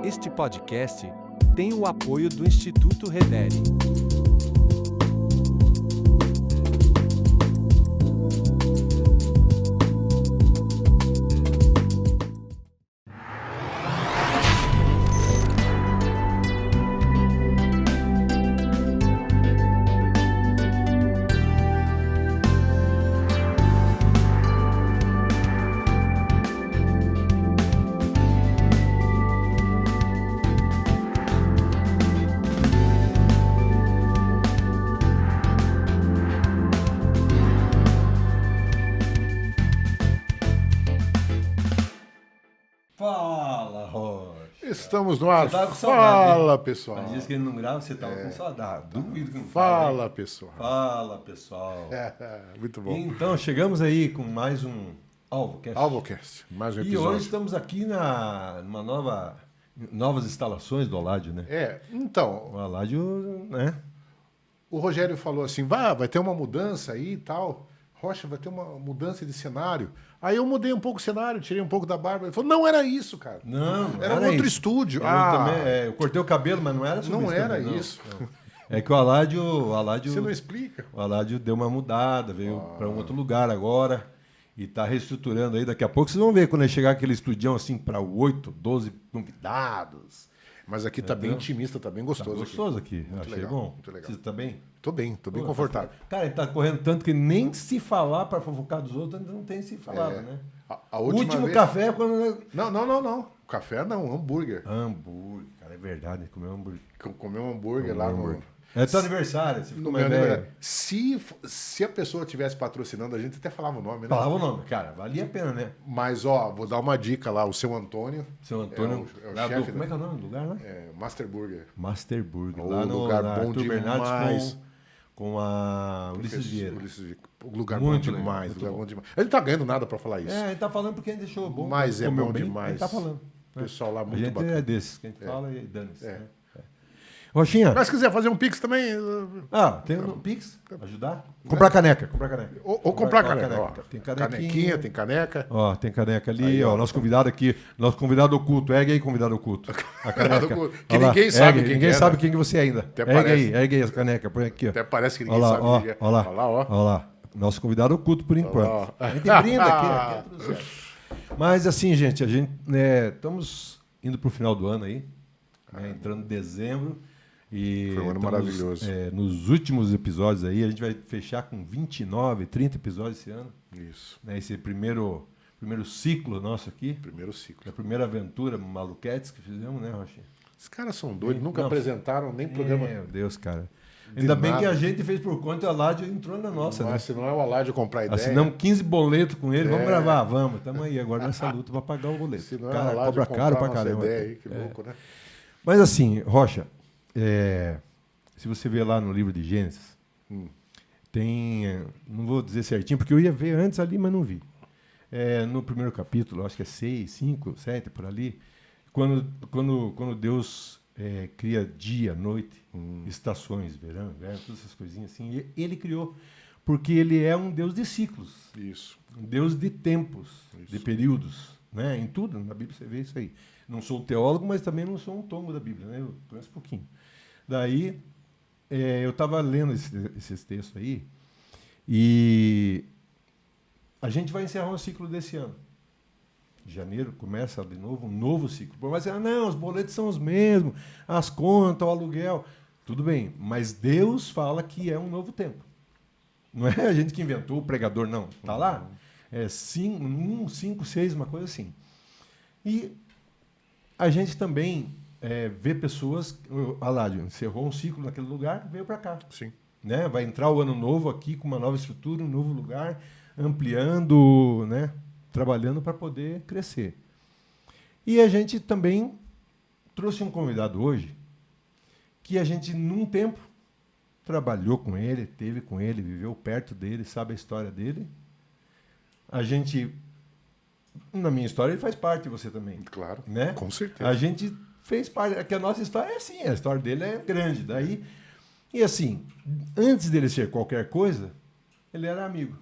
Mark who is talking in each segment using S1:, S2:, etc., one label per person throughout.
S1: Este podcast tem o apoio do Instituto Redere.
S2: Fala, Rocha.
S3: Estamos no ar.
S2: Você tava com saudade,
S3: Fala,
S2: hein?
S3: pessoal.
S2: Mas diz que ele não grava, você tava com saudade. Duvido que não
S3: Fala,
S2: hein?
S3: pessoal.
S2: Fala, pessoal.
S3: Muito bom.
S2: Então, chegamos aí com mais um AlvoCast.
S3: AlvoCast, mais um
S2: E
S3: episódio.
S2: hoje estamos aqui numa novas instalações do Aládio, né?
S3: Então,
S2: O Aládio, né?
S3: o Rogério falou assim, vai ter uma mudança aí e tal. Rocha, vai ter uma mudança de cenário. Aí eu mudei um pouco o cenário, tirei um pouco da barba. Ele falou, não era isso, cara.
S2: Não
S3: Era um outro
S2: isso.
S3: estúdio.
S2: Eu cortei o cabelo, mas não era sobre
S3: Não
S2: isso
S3: era
S2: também,
S3: isso.
S2: Não. É que o Aládio...
S3: Você não explica.
S2: O Aládio deu uma mudada, veio para um outro lugar agora e está reestruturando aí. Daqui a pouco vocês vão ver quando ele chegar aquele estudião assim para 8, 12 convidados.
S3: Mas aqui tá bem intimista, tá bem gostoso.
S2: Tá gostoso aqui.
S3: Muito
S2: Achei
S3: legal,
S2: bom.
S3: muito legal.
S2: Você tá bem?
S3: Tô bem confortável.
S2: Cara, ele tá correndo tanto que nem se falar para fofocar dos outros, ainda não tem se falado, né?
S3: A
S2: O
S3: última
S2: último
S3: vez...
S2: café é quando...
S3: Não. Café não, hambúrguer.
S2: Hambúrguer, cara, é verdade, comeu hambúrguer.
S3: Comer um hambúrguer lá no...
S2: É teu aniversário, você
S3: No
S2: ficou
S3: meu
S2: mais velho.
S3: aniversário. Se a pessoa estivesse patrocinando, a gente até falava o nome, né?
S2: Falava o nome, cara, valia a pena, né?
S3: Mas, ó, vou dar uma dica lá. O seu Antônio,
S2: Seu Antônio,
S3: É o
S2: lá
S3: chefe,
S2: como é que é o nome do lugar, né?
S3: Master Burger.
S2: Master Burger,
S3: Oh,
S2: lá no
S3: lugar
S2: na
S3: bom
S2: Arthur Bernardes
S3: demais.
S2: com a Ulisses Vieira.
S3: Lugar
S2: Muito
S3: bom
S2: legal,
S3: demais,
S2: muito
S3: lugar
S2: bom.
S3: bom demais. Ele não tá ganhando nada pra falar isso.
S2: É, ele tá falando porque a gente deixou bom.
S3: Mas é
S2: comeu
S3: bom
S2: bem,
S3: demais.
S2: Ele tá falando.
S3: O pessoal lá
S2: A
S3: muito
S2: gente
S3: bacana.
S2: é desses, que a gente fala e dane-se.
S3: É.
S2: Né? Rochinha,
S3: Mas se quiser fazer um Pix também,
S2: tem um Pix? Ajudar? Comprar caneca.
S3: ou comprar caneca. Ó,
S2: Tem
S3: canequinha, tem caneca.
S2: Ó, tem caneca ali,
S3: Aí, ó.
S2: nosso convidado aqui, nosso convidado oculto. Ergue aí, convidado oculto. A caneca.
S3: oculto, que
S2: Olha lá,
S3: ninguém sabe
S2: ergue,
S3: quem
S2: ninguém
S3: é,
S2: sabe
S3: né?
S2: quem que você é ainda.
S3: Até parece.
S2: Ergue aí essa caneca, põe aqui, ó.
S3: Até parece que ninguém
S2: Olha lá,
S3: sabe
S2: ó,
S3: quem é.
S2: olha lá,
S3: Olha lá, ó.
S2: olha lá. Nosso convidado oculto por enquanto.
S3: lá.
S2: A gente brinda aqui é tudo certo. Mas assim, gente, a gente estamos indo para o final do ano aí, né, entrando em dezembro. E
S3: Foi um ano maravilhoso.
S2: Nos últimos episódios aí, a gente vai fechar com 29, 30 episódios esse ano.
S3: Isso.
S2: Né, esse primeiro ciclo nosso aqui.
S3: Primeiro ciclo.
S2: A primeira aventura maluquetes que fizemos, né, Rochinha?
S3: Os caras são doidos, nunca
S2: Não.
S3: apresentaram nem programa.
S2: Meu Deus, cara. Ainda bem
S3: nada.
S2: que a gente fez por conta e a Ládio entrou na nossa, né?
S3: Mas se não é o Aládio comprar ideia.
S2: Assinamos 15 boletos com ele, vamos gravar, vamos. Estamos aí agora nessa luta para pagar o boleto.
S3: Se não é
S2: Cara,
S3: o Aládio
S2: cobra
S3: comprar
S2: caro pra
S3: nossa
S2: caramba.
S3: ideia aí, que louco, né?
S2: Mas assim, Rocha, se você ver lá no livro de Gênesis, tem, não vou dizer certinho, porque eu ia ver antes ali, mas não vi. No primeiro capítulo, acho que é 6, 5, 7, por ali, quando Deus cria dia, noite, estações, verão, inverno, todas essas coisinhas assim, e ele criou, porque ele é um Deus de ciclos,
S3: Isso.
S2: um Deus de tempos, de períodos, né? Em tudo, na Bíblia você vê isso aí. Não sou teólogo, mas também não sou um tombo da Bíblia, né? Eu conheço um pouquinho. Daí, eu estava lendo esses textos aí, e a gente vai encerrar um ciclo desse ano. Em janeiro começa de novo um novo ciclo. Por mais que não, os boletos são os mesmos, as contas, o aluguel. Tudo bem, mas Deus fala que é um novo tempo. Não é a gente que inventou, o pregador, não. Está lá? É 5, 6, uma coisa assim. E a gente também vê pessoas... A Ládio encerrou um ciclo naquele lugar, veio para cá.
S3: Sim.
S2: Né? Vai entrar o ano novo aqui com uma nova estrutura, um novo lugar, ampliando, né? Trabalhando para poder crescer. E a gente também trouxe um convidado hoje que a gente, num tempo, trabalhou com ele, teve com ele, viveu perto dele, sabe a história dele. A gente, na minha história, ele faz parte de você também.
S3: Claro,
S2: Né?
S3: com certeza.
S2: A gente fez parte, que a nossa história é assim, a história dele é grande. Daí, e assim, antes dele ser qualquer coisa, ele era amigo.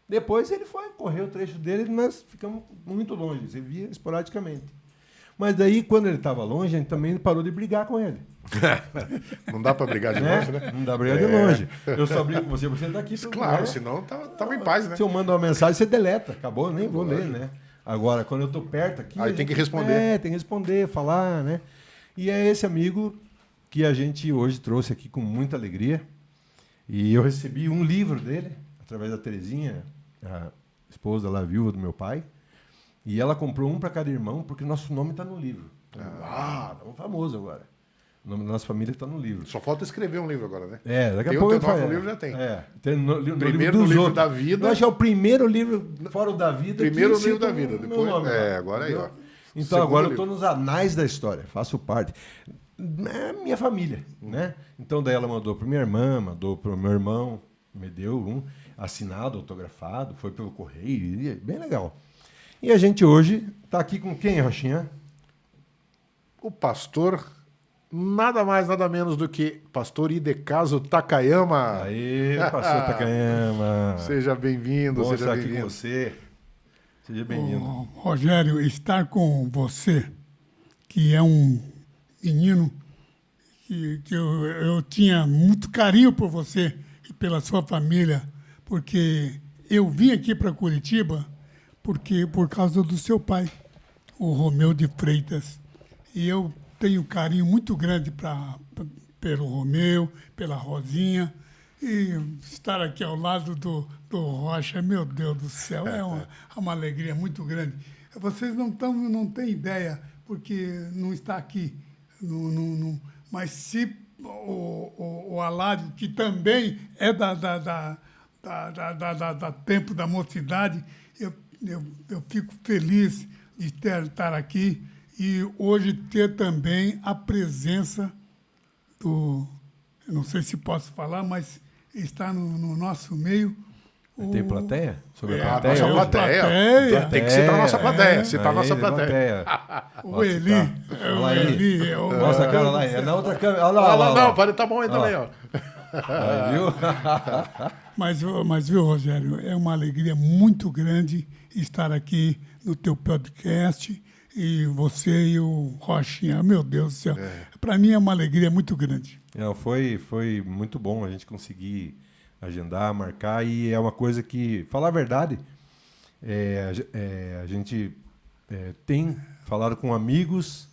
S2: Depois ele foi correr o trecho dele e nós ficamos muito longe, você via esporadicamente. Mas daí, quando ele estava longe, a gente também parou de brigar com ele.
S3: Não dá pra brigar de longe, né?
S2: Não dá pra brigar de longe. Eu só brigo com você porque você tá aqui.
S3: Claro, senão tava em paz, né?
S2: Se eu mando uma mensagem, você deleta. Acabou, eu nem vou ler, né? Agora, quando eu tô perto aqui...
S3: Aí tem que responder.
S2: Tem que responder, falar, né? E é esse amigo que a gente hoje trouxe aqui com muita alegria. E eu recebi um livro dele, através da Terezinha, a esposa lá, viúva do meu pai. E ela comprou um para cada irmão, porque nosso nome está no livro. Estamos famosos agora. O nome da nossa família está no livro.
S3: Só falta escrever um livro agora, né?
S2: Daqui
S3: Tem
S2: a pouco
S3: o teu nome
S2: eu
S3: no livro, já tem.
S2: Tem no
S3: Primeiro no livro da vida.
S2: Eu acho que é o primeiro livro fora o da vida.
S3: Primeiro
S2: que
S3: no livro
S2: cita
S3: da vida.
S2: o meu
S3: Depois,
S2: nome lá,
S3: agora aí, ó.
S2: Então
S3: Segundo
S2: agora eu
S3: livro.
S2: estou nos anais da história, faço parte. É minha família, né? Então daí ela mandou para minha irmã, mandou para o meu irmão, me deu um assinado, autografado, foi pelo correio, bem legal. E a gente hoje está aqui com quem, Rochinha?
S3: O pastor, nada mais, nada menos do que pastor Idecaso Takayama.
S2: Aí, pastor Takayama.
S3: Seja bem-vindo,
S2: Bom
S3: seja
S2: estar aqui com
S3: bem-vindo.
S2: você. Seja bem-vindo.
S4: Rogério, estar com você, que é um menino que eu tinha muito carinho por você e pela sua família, porque eu vim aqui para Curitiba por causa do seu pai, o Romeu de Freitas. E eu tenho um carinho muito grande pelo Romeu, pela Rosinha. E estar aqui ao lado do Rocha, meu Deus do céu, é uma alegria muito grande. Vocês não têm ideia, porque não está aqui. Mas se o Aládio, que também é da tempo da mocidade, eu fico feliz de estar aqui e hoje ter também a presença do... Eu não sei se posso falar, mas está no nosso meio.
S2: Tem plateia? Sobre a
S3: Nossa
S2: plateia?
S3: plateia. Tem que citar a nossa plateia. Citar a
S2: Aí,
S3: nossa plateia.
S4: O Eli.
S2: Olha aí. Mostra a cara lá. É na outra câmera. Olha
S3: Ah,
S2: lá.
S3: lá, não, tá bom aí também, ó.
S2: Aí, viu?
S4: Mas, viu, Rogério, é uma alegria muito grande estar aqui no teu podcast e você e o Rochinha. Meu Deus do céu. Para mim é uma alegria muito grande.
S2: Não, foi muito bom a gente conseguir agendar, marcar, e é uma coisa que, falar a verdade, a gente tem falado com amigos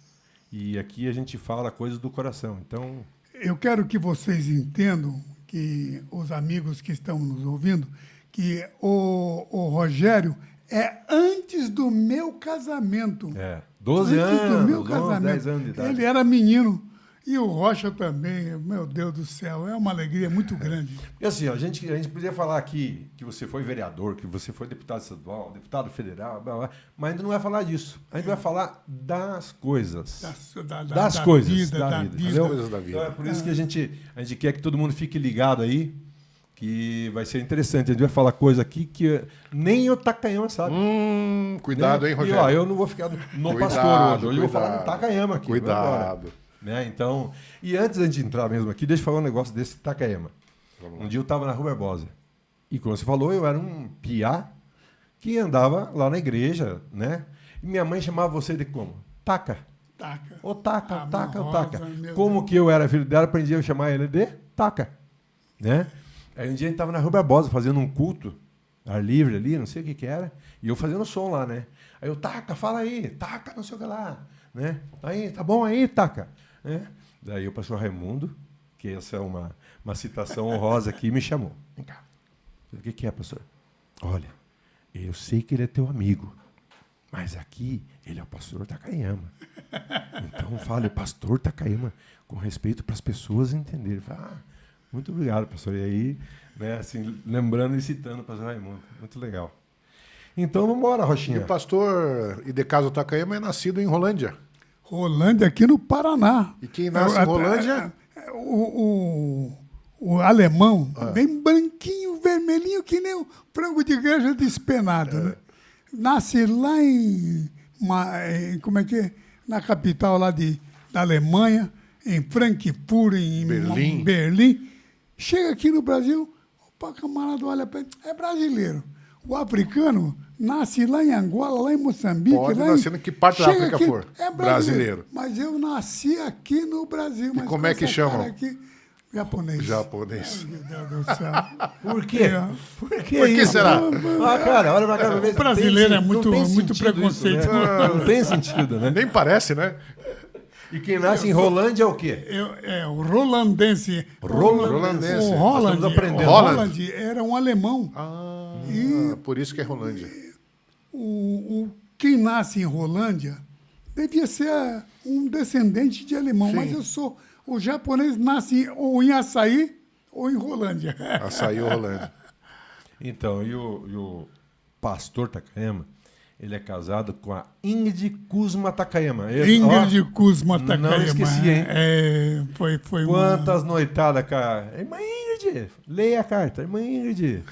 S2: e aqui a gente fala coisas do coração. Então,
S4: Eu quero que vocês entendam, que os amigos que estão nos ouvindo, que o Rogério é antes do meu casamento.
S2: 12
S4: Antes do meu
S2: anos, 11,
S4: casamento.
S2: 10 anos de idade.
S4: Ele era menino. E o Rocha também, meu Deus do céu, é uma alegria muito grande.
S2: E assim, a gente podia falar aqui que você foi vereador, que você foi deputado estadual, deputado federal, blá, blá, mas a gente não vai falar disso. A gente vai falar das coisas. Das coisas da vida. Entendeu?
S3: coisas da vida.
S2: Então é por isso que a gente quer que todo mundo fique ligado aí, que vai ser interessante. A gente vai falar coisa aqui que nem o Takayama sabe.
S3: Cuidado, hein,
S2: E,
S3: Rogério?
S2: ó, eu não vou ficar no pastor hoje. Hoje eu vou falar no Takayama aqui.
S3: Cuidado.
S2: Né? Então, e antes da gente entrar mesmo aqui, deixa eu falar um negócio desse Takayama. Um dia eu estava na Rua Barbosa. E como você falou, eu era um piá que andava lá na igreja, né? E minha mãe chamava você de como? Taca.
S4: Taca.
S2: Ô Taca,
S4: Ah,
S2: Taca, ô
S4: Rosa,
S2: Taca.
S4: meu
S2: Como
S4: Deus.
S2: que eu era filho dela, aprendi a chamar ele de Taca. Né? Aí um dia a gente estava na Rua Barbosa fazendo um culto, ar livre ali, não sei o que era, e eu fazendo som lá, né? Aí eu, Taca, fala aí, Taca, não sei o que lá. Né? Aí, tá bom aí, Taca. Né? Daí o pastor Raimundo, que essa é uma citação honrosa aqui, me chamou. Vem cá. O que é, pastor? Olha, eu sei que ele é teu amigo, mas aqui ele é o pastor Takayama. Então fale, pastor Takayama, com respeito para as pessoas entenderem. Eu falei, muito obrigado, pastor. E aí, né, assim, lembrando e citando o pastor Raimundo. Muito legal. Então vamos embora,
S3: E
S2: Rochinha.
S3: o pastor Idecaso Takayama é nascido em Rolândia.
S4: Rolândia, aqui no Paraná.
S3: E quem nasce em Rolândia?
S4: O alemão, bem branquinho, vermelhinho, que nem o frango de granja despenado, né? Nasce lá como é que é? Na capital lá da Alemanha, em Frankfurt, em Berlim. Chega aqui no Brasil, o camarada olha para ele, é brasileiro. O africano nasce lá em Angola, lá em Moçambique.
S3: Pode
S4: lá
S3: nascer em que parte da
S4: chega
S3: África
S4: aqui,
S3: for.
S4: É
S3: Brasileiro.
S4: Mas eu nasci aqui no Brasil. Mas
S3: como
S4: com
S3: é que
S4: essa
S3: chamam?
S4: cara aqui, japonês.
S3: Japonês.
S4: Meu Deus do céu.
S2: Por quê? Por que
S3: Por que
S2: isso?
S3: será?
S2: Ah, cara, olha pra cá pra ver.
S4: O brasileiro é
S2: Não
S4: muito,
S2: tem
S4: muito
S2: sentido
S4: preconceito.
S2: isso, né? Não tem sentido, né?
S3: Nem parece, né?
S2: E quem nasce em Rolândia é o quê?
S4: O rolandense.
S3: Rolandense.
S4: O
S3: Nós
S4: Holland,
S2: estamos aprendendo.
S4: o Holland era um alemão.
S3: Ah, por isso que é Rolândia.
S4: Quem nasce em Rolândia devia ser um descendente de alemão,
S3: Sim.
S4: mas o japonês nasce ou em Açaí ou em Rolândia.
S3: Açaí ou Rolândia.
S2: Então, e o pastor Takayama, ele é casado com a Ingrid Kuzma Takayama.
S4: Ingrid Kuzma
S2: não
S4: Takayama.
S2: esqueci, hein?
S4: Foi
S2: Quantas noitadas, cara. Irmã Ingrid, leia a carta. Irmã Ingrid.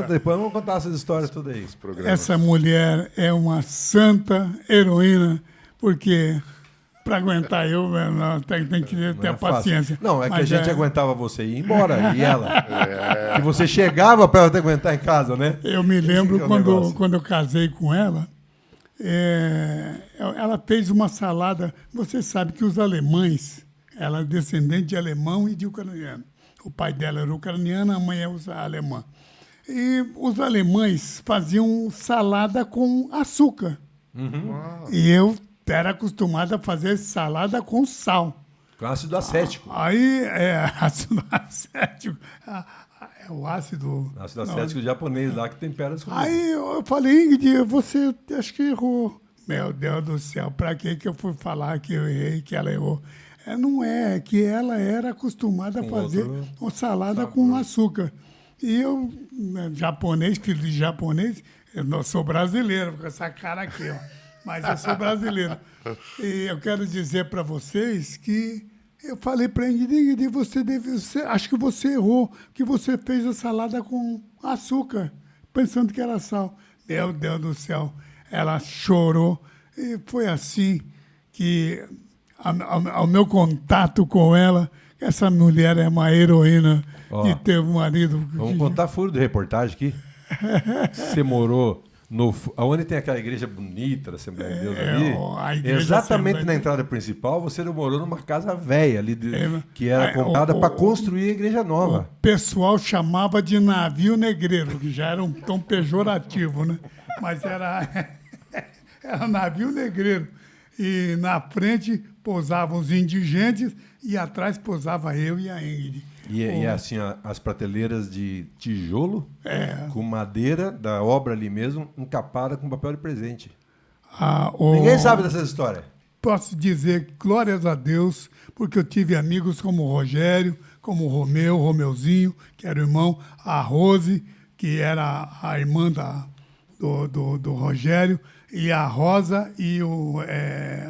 S2: Depois vamos contar essas histórias todas aí.
S4: Essa mulher é uma santa heroína, porque para aguentar eu, não, tem que ter
S2: Não é fácil.
S4: paciência.
S2: Não, é que a
S4: Mas
S2: gente aguentava você ir embora, e ela. E você chegava para ela te aguentar em casa, né?
S4: Eu me lembro
S2: Esse que é o negócio.
S4: quando eu casei com ela, ela fez uma salada. Você sabe que os alemães, ela é descendente de alemão e de ucraniano. O pai dela era ucraniano, a mãe é alemã. E os alemães faziam salada com açúcar. E eu era acostumado a fazer salada com sal.
S2: Com ácido acético.
S4: Aí, ácido acético. É o ácido...
S2: Ácido acético japonês lá que tempera as comidas.
S4: Aí eu falei, Ingrid, você acho que errou. Meu Deus do céu, pra que eu fui falar que eu errei, que ela errou? Não é que ela era acostumada a fazer uma salada com açúcar. E eu, japonês, filho de japonês, eu não sou brasileiro, com essa cara aqui, ó. Mas eu sou brasileiro. E eu quero dizer para vocês que eu falei para a Ingrid, acho que você errou, que você fez a salada com açúcar, pensando que era sal. Meu Deus do céu, ela chorou. E foi assim que, ao meu contato com ela, essa mulher é uma heroína de ter um marido.
S2: Vamos contar furo de reportagem aqui. Você morou aonde tem aquela igreja bonita da Assembleia de Deus
S4: a
S2: ali?
S4: igreja
S2: Exatamente
S4: Assembleia
S2: na
S4: de
S2: entrada principal, você morou numa casa velha ali, que era comprada para construir a igreja nova.
S4: O pessoal chamava de navio negreiro, que já era um tom pejorativo, né? Mas era navio negreiro. E na frente pousavam os indigentes e atrás pousava eu e a Ingrid.
S2: E assim, as prateleiras de tijolo, com madeira da obra ali mesmo, encapada com papel de presente. Ninguém sabe dessa história.
S4: Posso dizer glórias a Deus, porque eu tive amigos como o Rogério, como o Romeuzinho, que era o irmão, a Rose, que era a irmã do Rogério, e a Rosa e o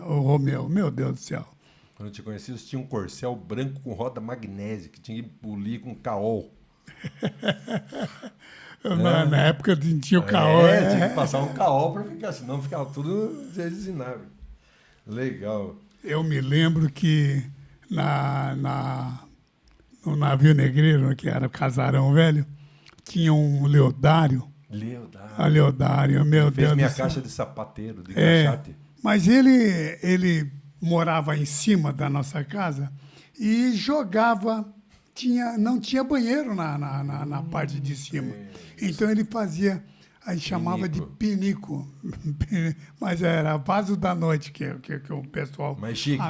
S4: Romeu. Meu Deus do céu.
S2: Quando eu te conheci, você tinha um corcel branco com roda magnésia, que tinha que polir com caol.
S4: Na época tinha o caol.
S2: Tinha que passar um caol para ficar, senão ficava tudo desesinável. Legal.
S4: Eu me lembro que no navio negreiro, que era o Casarão Velho, tinha um Leodário. Leodário, meu Deus do céu.
S2: Fez minha caixa de sapateiro, de encaixate.
S4: Mas ele morava em cima da nossa casa e jogava, não tinha banheiro na parte de cima. Então ele fazia, aí chamava de pinico, mas era vaso da noite que o pessoal...
S2: Mais chique.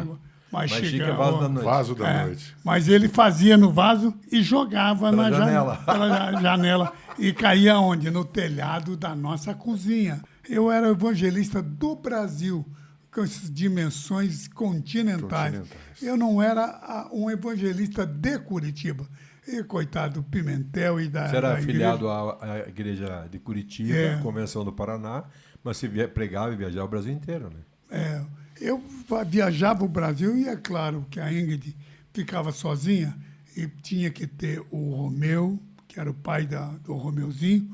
S4: Mais chique
S2: é vaso da noite.
S3: Vaso da noite.
S4: Mas ele fazia no vaso e jogava
S2: Pela
S4: na
S2: janela.
S4: pela janela. E caía onde? No telhado da nossa cozinha. Eu era evangelista do Brasil, com essas dimensões continentais. Eu não era um evangelista de Curitiba. E, coitado do Pimentel e da
S2: Você era
S4: da
S2: afiliado à igreja de Curitiba, Convenção do Paraná, mas você pregava e viajava o Brasil inteiro, né?
S4: Eu viajava o Brasil e é claro que a Ingrid ficava sozinha e tinha que ter o Romeu, que era o pai do Romeuzinho,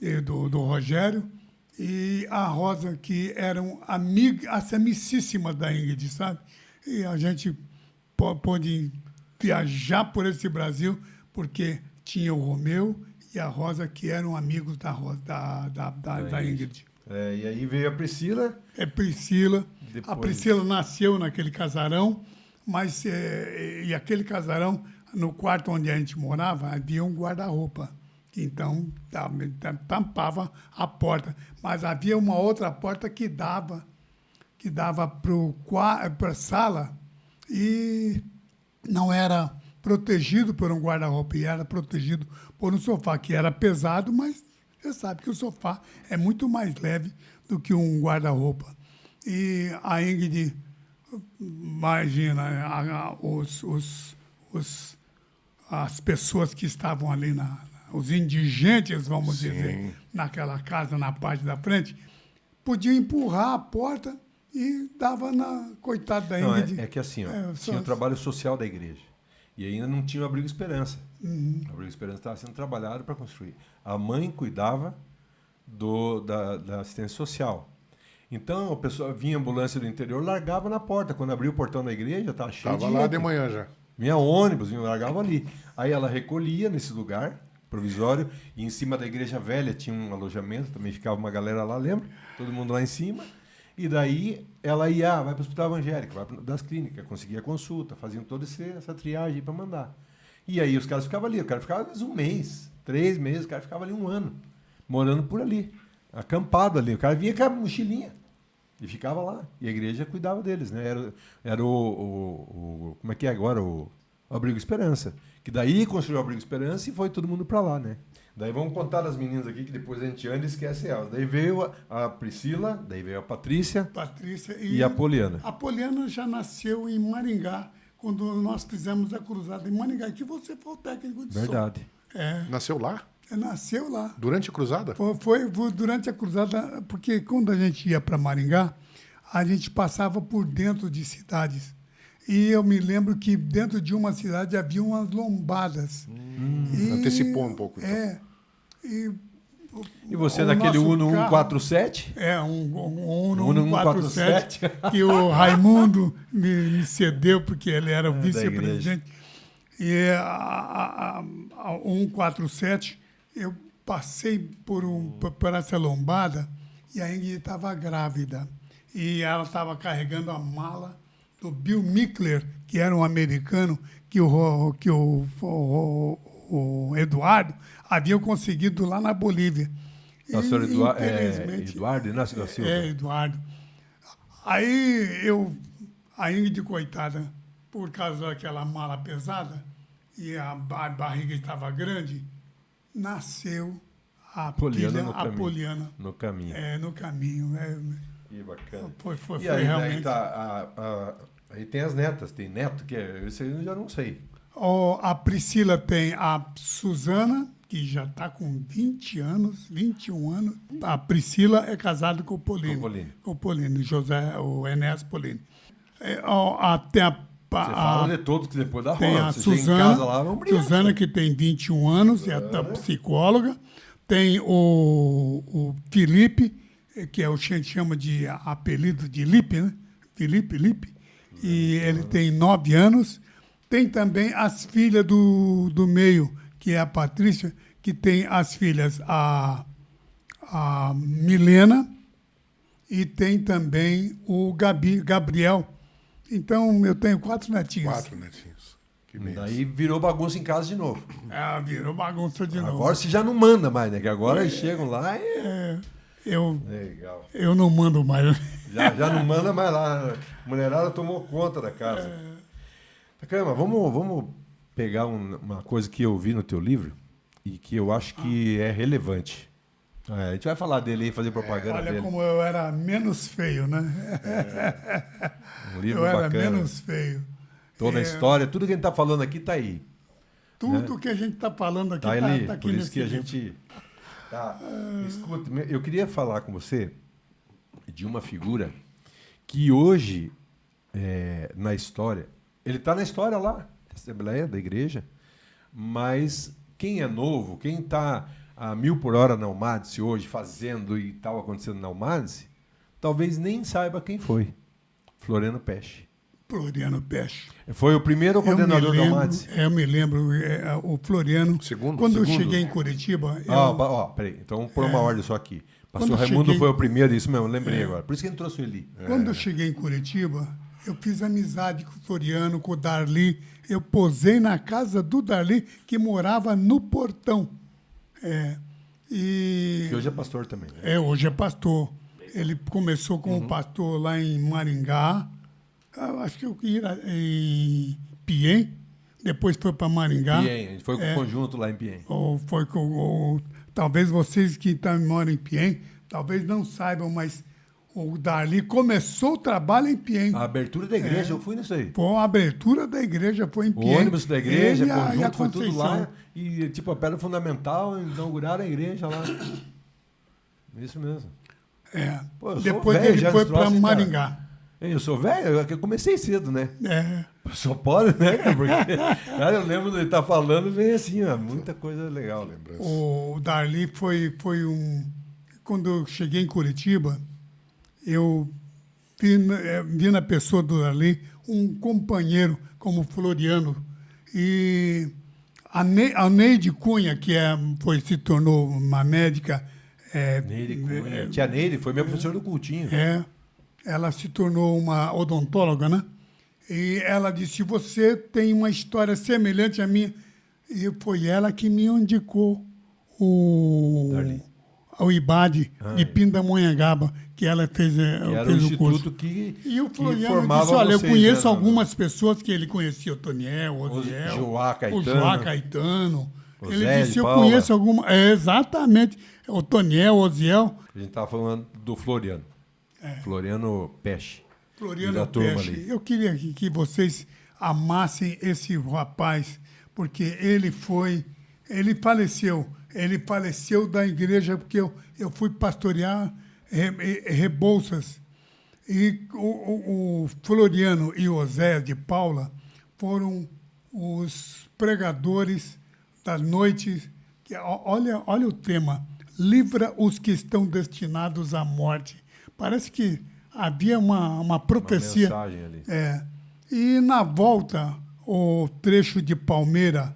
S4: e do Rogério, e a Rosa, que eram amicíssimas da Ingrid, sabe? E a gente pôde viajar por esse Brasil porque tinha o Romeu e a Rosa, que eram amigos da Rosa, da Ingrid.
S2: E aí veio a Priscila.
S4: É Priscila.
S2: Depois-
S4: A Priscila nasceu naquele casarão, mas e aquele casarão, no quarto onde a gente morava, havia um guarda-roupa, que então tampava a porta. Mas havia uma outra porta que dava para a sala e não era protegido por um guarda-roupa, e era protegido por um sofá, que era pesado, mas você sabe que o sofá é muito mais leve do que um guarda-roupa. E a Ingrid, imagina, as pessoas que estavam ali, os indigentes, vamos dizer, naquela casa, na parte da frente, podiam empurrar a porta e dava na coitada da
S2: Não,
S4: Ingrid.
S2: é que assim, ó,
S4: só-
S2: tinha o trabalho social da igreja. E ainda não tinha o Abrigo Esperança.
S4: Uhum.
S2: O Abrigo Esperança estava sendo trabalhado para construir. A mãe cuidava da assistência social. Então, a pessoa vinha a ambulância do interior, largava na porta. Quando abria o portão da igreja, estava cheio
S3: Tava
S2: de
S3: lá
S2: gente.
S3: de manhã já.
S2: Vinha ônibus, largava ali. Aí ela recolhia nesse lugar provisório, e em cima da igreja velha tinha um alojamento, também ficava uma galera lá, lembra? Todo mundo lá em cima. E daí ela vai para o hospital evangélico, das clínicas, conseguia consulta, faziam toda essa triagem para mandar. E aí os caras ficavam ali, o cara ficava às vezes 1 mês, 3 meses, o cara ficava ali 1 ano, morando por ali, acampado ali. O cara vinha com a mochilinha e ficava lá. E a igreja cuidava deles, né? Era como é que é agora? O Abrigo Esperança. Que daí construiu o Abrigo Esperança e foi todo mundo para lá, né? Daí vamos contar das meninas aqui, que depois a gente anda e esquece elas. Daí veio a Priscila, daí veio a Patrícia e a Poliana.
S4: A Poliana já nasceu em Maringá, quando nós fizemos a cruzada em Maringá, que você foi o técnico de som.
S2: Verdade.
S3: Nasceu lá?
S4: Nasceu lá.
S3: Durante a cruzada?
S4: Foi durante a cruzada, porque quando a gente ia para Maringá, a gente passava por dentro de cidades. E eu me lembro que dentro de uma cidade havia umas lombadas.
S3: Antecipou um pouco, então.
S2: E você
S4: o
S2: naquele
S4: nosso
S2: Uno
S4: carro-
S2: 147?
S4: um Uno
S2: Uno
S4: 147, que o Raimundo me cedeu, porque ele era o
S2: da
S4: vice-presidente. E a 147, eu passei por essa lombada e a Ingrid estava grávida. E ela estava carregando a mala do Bill Mickler, que era um americano que o Eduardo havia conseguido lá na Bolívia.
S2: O senhor
S4: infelizmente,
S2: Eduardo Inácio da Silva.
S4: Eduardo. Aí a Ingrid, coitada, por causa daquela mala pesada, e a barriga estava grande, nasceu a
S2: Poliana
S4: filha,
S2: no
S4: a
S2: caminho.
S4: Poliana.
S2: No caminho.
S4: No caminho.
S2: Que bacana.
S4: Foi
S2: E aí,
S4: realmente.
S2: aí tem as netas, tem neto, que isso aí eu já não sei.
S4: A Priscila tem a Suzana, que já está com 20 anos, 21 anos. A Priscila é casada com o Polino. Com o Polino, o Enéas Polino. Tem
S2: Você fala de todos que depois da
S4: tem
S2: rola.
S4: a
S2: Você chega em
S4: Suzana,
S2: casa lá, vamos brigar.
S4: Suzana, que tem 21 anos, é a psicóloga. Tem o Felipe, que a gente chama de apelido de Lipe, né? Lipe. E ele tem 9 anos. Tem também as filhas do meio, que é a Patrícia, que tem as filhas, a Milena, e tem também o Gabriel. Então, eu tenho 4 netinhos.
S3: 4 netinhos. Que beleza.
S2: Daí virou bagunça em casa de novo.
S4: Virou bagunça de novo.
S2: Agora você já não manda mais, né? Que agora eles chegam lá e... Legal.
S4: Eu não mando mais.
S2: Já não manda mais lá. A mulherada tomou conta da casa. Cama, vamos pegar uma coisa que eu vi no teu livro e que eu acho que é relevante. A gente vai falar dele aí, fazer propaganda
S4: Olha
S2: dele.
S4: como eu era menos feio, né?
S2: Um livro
S4: Eu era
S2: bacana.
S4: menos feio.
S2: Toda a história, tudo que a gente está falando aqui está aí.
S4: Tudo que a gente está falando aqui
S2: Tá
S4: está
S2: ali,
S4: aqui
S2: por isso
S4: nesse
S2: que a
S4: livro.
S2: gente... Tá. Escuta, eu queria falar com você de uma figura que hoje, na história, ele está na história lá, da Assembleia, da Igreja, mas quem é novo, quem está a 1000 por hora na Almadice hoje, fazendo e tal acontecendo na Almadice, talvez nem saiba quem foi. Floriano Peixe.
S4: Floriano Peixe.
S2: Foi o primeiro coordenador da UMATS?
S4: Eu me lembro, o Floriano.
S3: Segundo?
S4: Quando eu
S3: Segundo.
S4: cheguei em Curitiba.
S2: Peraí, então vamos pôr uma ordem só aqui. Pastor
S4: Quando eu
S2: Raimundo
S4: cheguei-
S2: foi o primeiro, isso mesmo, lembrei agora. Por isso que ele trouxe o Eli.
S4: Quando eu cheguei em Curitiba, eu fiz amizade com o Floriano, com o Darli. Eu posei na casa do Darli, que morava no Portão. E
S2: Que hoje é pastor também. Né?
S4: hoje é pastor. Ele começou como pastor lá em Maringá. Acho que eu ia em Piém. Depois foi para Maringá.
S2: Piém, a gente foi com o conjunto lá em Piém.
S4: Talvez vocês que moram em Piém, talvez não saibam, mas o Darli começou o trabalho em Piém.
S2: A abertura da igreja, eu fui nisso aí.
S4: Foi a abertura da igreja, foi em
S2: O
S4: Piém.
S2: ônibus da igreja,
S4: Ele e a
S2: conjunto, foi tudo
S4: Conceição.
S2: lá. E, tipo, a pedra fundamental, inauguraram a igreja lá. Isso mesmo. Pô, eu sou
S4: Depois
S2: velho
S4: ele
S2: já
S4: foi
S2: nesse troço,
S4: para
S2: hein, cara?
S4: Maringá.
S2: Eu sou velho, eu comecei cedo, né?
S4: É.
S2: Só pode, né? Porque, cara, eu lembro dele estar falando, vem assim, ó, muita coisa legal. Lembrança.
S4: O Darli foi um... Quando eu cheguei em Curitiba, eu vi na pessoa do Darli um companheiro como o Floriano. E a Neide Cunha, que se tornou uma médica...
S2: Neide Cunha. Tia Neide foi minha professora do cultinho.
S4: Ela se tornou uma odontóloga, né? E ela disse, você tem uma história semelhante à minha. E foi ela que me indicou o IBAD de Pindamonhangaba, que ela fez,
S2: Que era o
S4: fez o
S2: instituto
S4: curso.
S2: que
S4: E o
S2: que
S4: Floriano
S2: formava
S4: disse, olha, eu
S2: vocês,
S4: conheço
S2: né,
S4: algumas pessoas que ele conhecia, o Toniel, o Osiel,
S2: Joá
S4: o
S2: Caetano.
S4: Joá Caetano.
S2: O
S4: Ele
S2: Zé de
S4: disse, eu
S2: Paula.
S4: conheço alguma... exatamente, o Toniel, o Osiel.
S2: A gente estava falando do Floriano. Floriano Peixe.
S4: Floriano
S2: Da turma
S4: Peixe,
S2: ali.
S4: eu queria que vocês amassem esse rapaz, porque ele faleceu da igreja, porque eu fui pastorear Rebouças. E o Floriano e o Oséias de Paula foram os pregadores da noite. Olha o tema, livra os que estão destinados à morte. Parece que havia uma profecia.
S2: Uma mensagem ali.
S4: E na volta, o trecho de Palmeira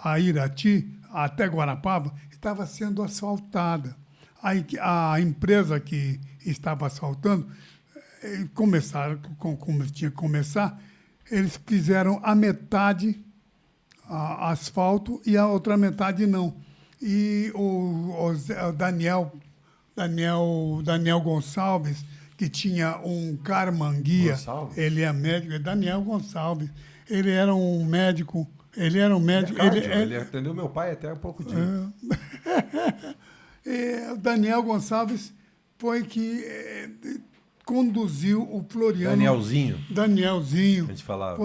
S4: a Irati, até Guarapava, estava sendo asfaltada. Aí a empresa que estava asfaltando, começaram, como tinha que começar, eles fizeram a metade asfalto e a outra metade não. E o Daniel Gonçalves, que tinha um carmanguia,
S2: Gonçalves?
S4: ele é médico, é Daniel Gonçalves. Ele era um médico.
S2: Ele atendeu meu pai até há pouco tempo.
S4: O Daniel Gonçalves foi que conduziu o Floriano. Danielzinho.
S2: A gente falava.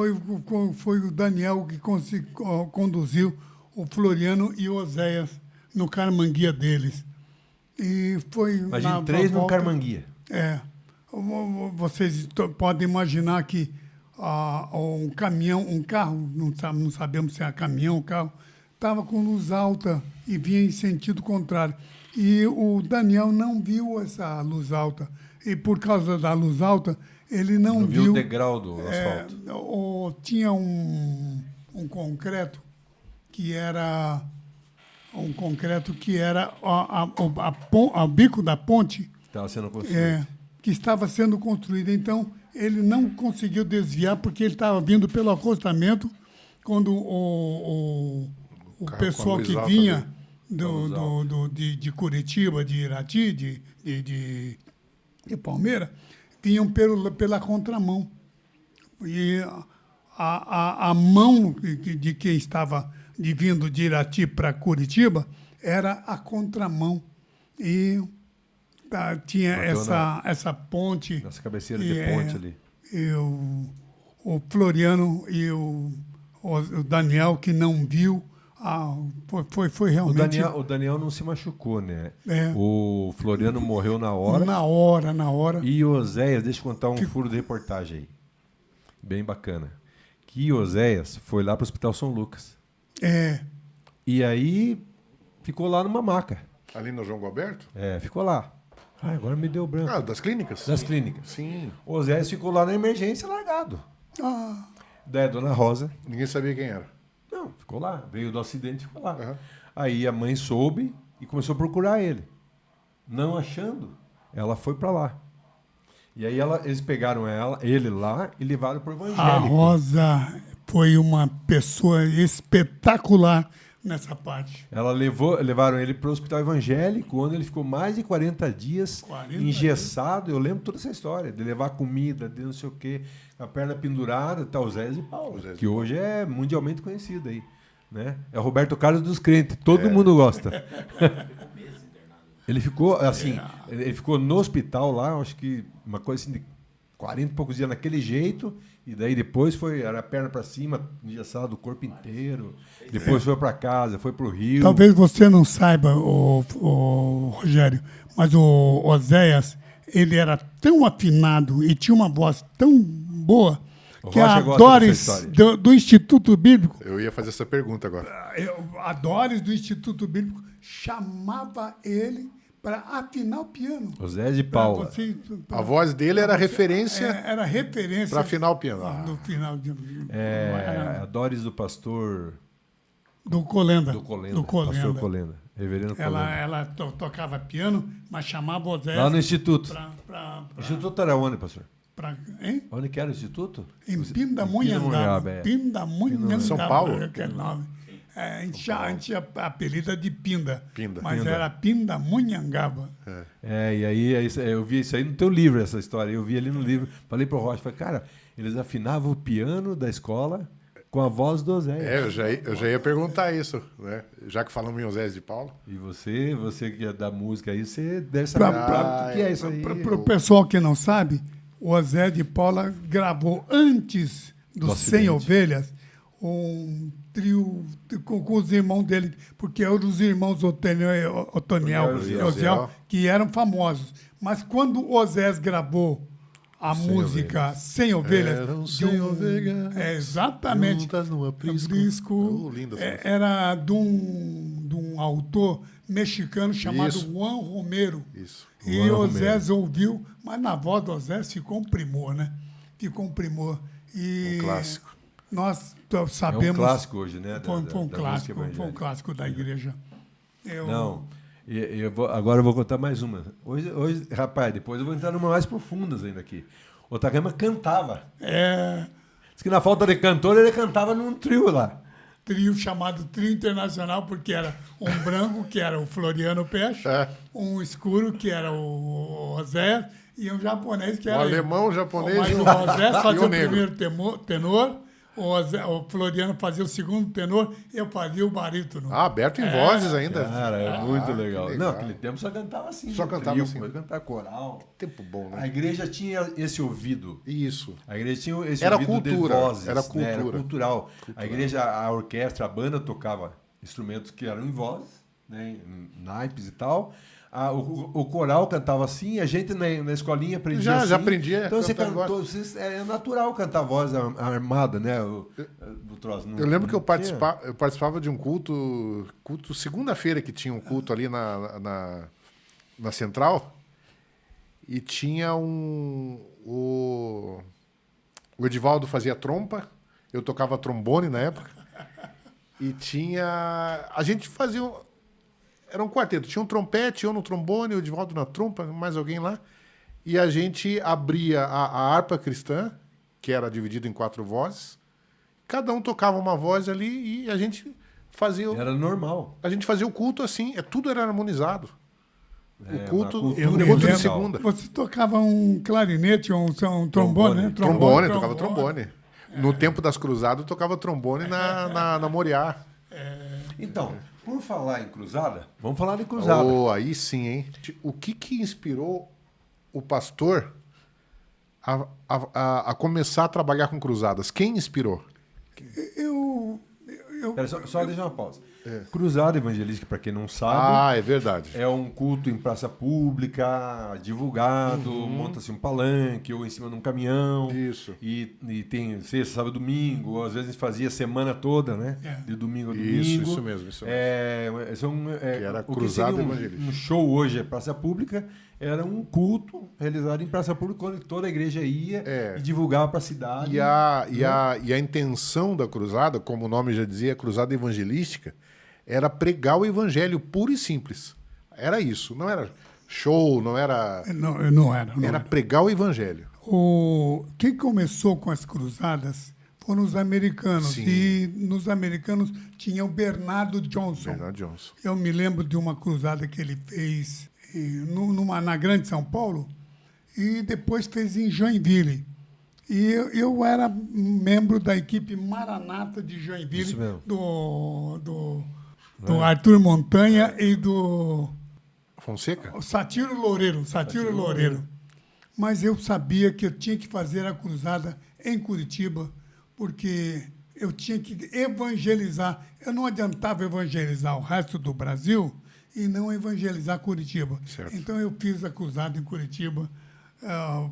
S4: Foi o Daniel que conduziu o Floriano e o Oséias no carmanguia deles. E foi
S2: Imagina 3 no Carmanguia.
S4: Vocês podem imaginar que um caminhão, um carro, não sabemos se é caminhão ou carro, estava com luz alta e vinha em sentido contrário. E o Daniel não viu essa luz alta. E por causa da luz alta, ele não viu
S2: o degrau do asfalto.
S4: Tinha um concreto que era o bico da ponte
S2: Estava sendo construído.
S4: que estava sendo construída. Então, ele não conseguiu desviar porque ele estava vindo pelo acostamento quando o pessoal que vinha de Curitiba, de Irati, de Palmeira, vinham pela contramão. E a mão de quem estava vindo de Irati para Curitiba era a contramão. E tinha essa ponte.
S2: Nessa cabeceira de ponte ali.
S4: E o Floriano e o Daniel, que não viu, foi realmente...
S2: O Daniel não se machucou, né?
S4: É.
S2: O Floriano morreu na hora.
S4: Na hora.
S2: E o Oséias, deixa eu contar um furo de reportagem aí. Bem bacana. Que Oséias foi lá para o Hospital São Lucas. E aí ficou lá numa maca.
S3: Ali no João Gualberto?
S2: Ficou lá. Agora me deu branco.
S3: Das clínicas?
S2: Das clínicas.
S3: Sim.
S2: O Oséias ficou lá na emergência largado.
S4: Ah,
S2: Daí a dona Rosa,
S3: Ninguém sabia quem era.
S2: não, ficou lá. Veio do acidente e ficou lá.
S3: Aham.
S2: Aí a mãe soube e começou a procurar ele. Não achando, ela foi para lá. E aí eles pegaram ele lá e levaram para o
S4: a
S2: evangélico.
S4: Rosa foi uma pessoa espetacular nessa parte.
S2: Levaram ele para o hospital evangélico, onde ele ficou mais de 40 dias
S4: 40
S2: engessado. Eu lembro toda essa história, de levar comida, de não sei o quê, a perna pendurada, tá o Zé de Paula,
S3: Zé de
S2: que hoje é mundialmente conhecido aí. Né? É o Roberto Carlos dos crentes, todo mundo gosta. Ele ficou, assim, ele ficou no hospital lá, acho que uma coisa assim de 40 e poucos dias naquele jeito, e daí depois era a perna para cima, engessado o corpo inteiro, depois foi para casa, foi para o Rio.
S4: Talvez você não saiba, o Rogério, mas o Oséias, ele era tão afinado e tinha uma voz tão boa
S2: O
S4: que
S2: Rocha
S4: a
S2: gosta
S4: Doris
S2: dessa história.
S4: do Instituto Bíblico,
S3: Eu ia fazer essa pergunta agora.
S4: a Doris do Instituto Bíblico chamava ele para afinar o piano.
S2: O Zé de
S4: Pra
S2: Paula.
S3: A voz dele era referência
S4: Era referência
S3: para afinar o piano.
S4: no final
S2: A Doris do pastor
S4: do Colenda.
S2: do Colenda.
S4: Do Colenda.
S2: Pastor Colenda. Reverendo Colenda.
S4: Ela tocava piano, mas chamava o Oséias
S2: Lá no Instituto.
S4: para
S2: O Instituto era onde, pastor?
S4: hein?
S2: Onde que era o Instituto?
S4: Em
S2: Pindamonhangaba, é.
S4: Pindamonhangaba.
S3: São Paulo?
S4: Aquele nome. A gente apelida de Pinda.
S3: Pinda.
S4: Mas
S2: Pinda.
S4: era Pindamonhangaba.
S2: E aí eu vi isso aí no teu livro, essa história. Eu vi ali no livro. Falei pro Rocha, falei, cara, eles afinavam o piano da escola com a voz do Oséias.
S3: Eu já ia perguntar isso, né? Já que falamos em Osés de Paulo.
S2: E você que é da música aí, você deve saber o que é isso aí.
S4: Para o pessoal que não sabe, o Osé de Paula gravou antes
S2: Do
S4: dos 100
S2: acidente.
S4: Ovelhas um trio com os irmãos dele, porque eram os irmãos Otoniel
S2: Otoniel
S4: e
S2: e
S4: Osiel, que eram famosos. Mas quando o Osés gravou a música 100 Ovelhas...
S3: Eram
S4: de
S3: 100 ovelhas
S4: exatamente.
S3: juntas no aprisco. Linda essa música.
S4: Era de um autor mexicano chamado
S3: Isso.
S4: Juan Romero.
S3: Isso.
S4: E
S2: Juan
S4: o
S2: Romero.
S4: Osés ouviu, mas na voz do Osés ficou um primor, né? Ficou um primor. E
S3: Um clássico.
S4: nós
S2: É um
S4: sabemos...
S2: clássico hoje, né?
S4: Foi um
S2: da música
S4: clássico, foi um
S2: evangélica.
S4: clássico da igreja.
S2: Não. Agora eu vou contar mais uma. Hoje, rapaz, depois eu vou entrar numa mais profundas ainda aqui. O Takayama cantava.
S4: É
S2: Diz que na falta de cantor, ele cantava num trio lá.
S4: trio chamado Trio Internacional, porque era um branco, que era o Floriano Peixe, um escuro, que era o Osés, e um japonês, que era ele.
S3: alemão, o japonês
S4: Mas
S3: e
S4: o
S3: o-
S4: Osés
S3: e
S4: fazia
S3: o
S4: o
S3: negro.
S4: primeiro tenor, o Floriano fazia o segundo tenor, e eu fazia o barítono.
S3: aberto em vozes ainda.
S2: Cara, é muito
S3: que
S2: legal.
S3: legal.
S2: Não, aquele tempo só cantava assim.
S3: Só
S2: no
S3: cantava
S2: trio,
S3: assim.
S2: pô, cantar coral.
S3: Tempo bom,
S2: A
S3: né?
S2: igreja tinha esse ouvido.
S3: Isso.
S2: A igreja tinha esse
S3: Era
S2: ouvido de
S3: cultura,
S2: vozes.
S3: era
S2: né?
S3: cultura.
S2: Era cultural. A igreja, a orquestra, a banda tocava instrumentos que eram em voz, né? Em naipes e tal. O coral cantava assim, a gente na escolinha aprendia
S3: Já
S2: assim.
S3: aprendia
S2: Então você
S3: cantar em
S2: cantou, é natural cantar voz armada, né? Do troço.
S3: Eu lembro que eu
S2: não tinha-
S3: participava de um culto segunda-feira que tinha um culto ali na Central, e tinha o Edivaldo fazia trompa, eu tocava trombone na época, e a gente fazia, era um quarteto, tinha um trompete, eu no trombone, o Edivaldo na trompa, mais alguém lá, e a gente abria a harpa cristã, que era dividida em 4 vozes, cada um tocava uma voz ali e a gente fazia
S2: Era normal.
S3: o culto assim, tudo era harmonizado.
S2: É,
S3: O culto,
S2: uma
S3: o
S2: cultura
S3: culto de
S2: musical.
S3: segunda.
S4: Você tocava um clarinete, um trombone, né?
S3: Trombone, tocava trombone. No tempo das cruzadas, eu tocava trombone na Moriá.
S2: Então, por falar em cruzada, vamos falar de cruzada.
S3: Oh, aí sim, hein? O que inspirou o pastor a começar a trabalhar com cruzadas? Quem inspirou?
S2: Pera, só deixa uma pausa. Cruzada evangelística, para quem não sabe,
S3: É verdade.
S2: é um culto em praça pública, divulgado, monta-se um palanque ou em cima de um caminhão.
S3: Isso.
S2: E tem sexta, sábado, domingo, ou às vezes fazia a semana toda, né?
S4: É.
S2: De domingo a domingo.
S3: Isso mesmo.
S2: Que
S3: era
S2: o que
S3: cruzada
S2: seria
S3: evangelística.
S2: um show hoje é praça pública, era um culto realizado em praça pública, onde toda a igreja ia e divulgava para a cidade.
S3: E a intenção da cruzada, como o nome já dizia, cruzada evangelística, era pregar o evangelho puro e simples. Era isso, não era show, não era...
S4: Não era.
S3: Era pregar o evangelho.
S4: Quem começou com as cruzadas foram os americanos.
S3: Sim.
S4: E nos americanos tinha o Bernardo Johnson.
S3: Bernard Johnson.
S4: Eu me lembro de uma cruzada que ele fez na Grande São Paulo e depois fez em Joinville. E eu era membro da equipe Maranata de Joinville,
S2: Isso mesmo.
S4: do Arthur Montanha e do
S3: Fonseca?
S4: Satiro Loureiro. Mas eu sabia que eu tinha que fazer a cruzada em Curitiba, porque eu tinha que evangelizar. Eu não adiantava evangelizar o resto do Brasil e não evangelizar Curitiba.
S3: Certo.
S4: Então eu fiz a cruzada em Curitiba.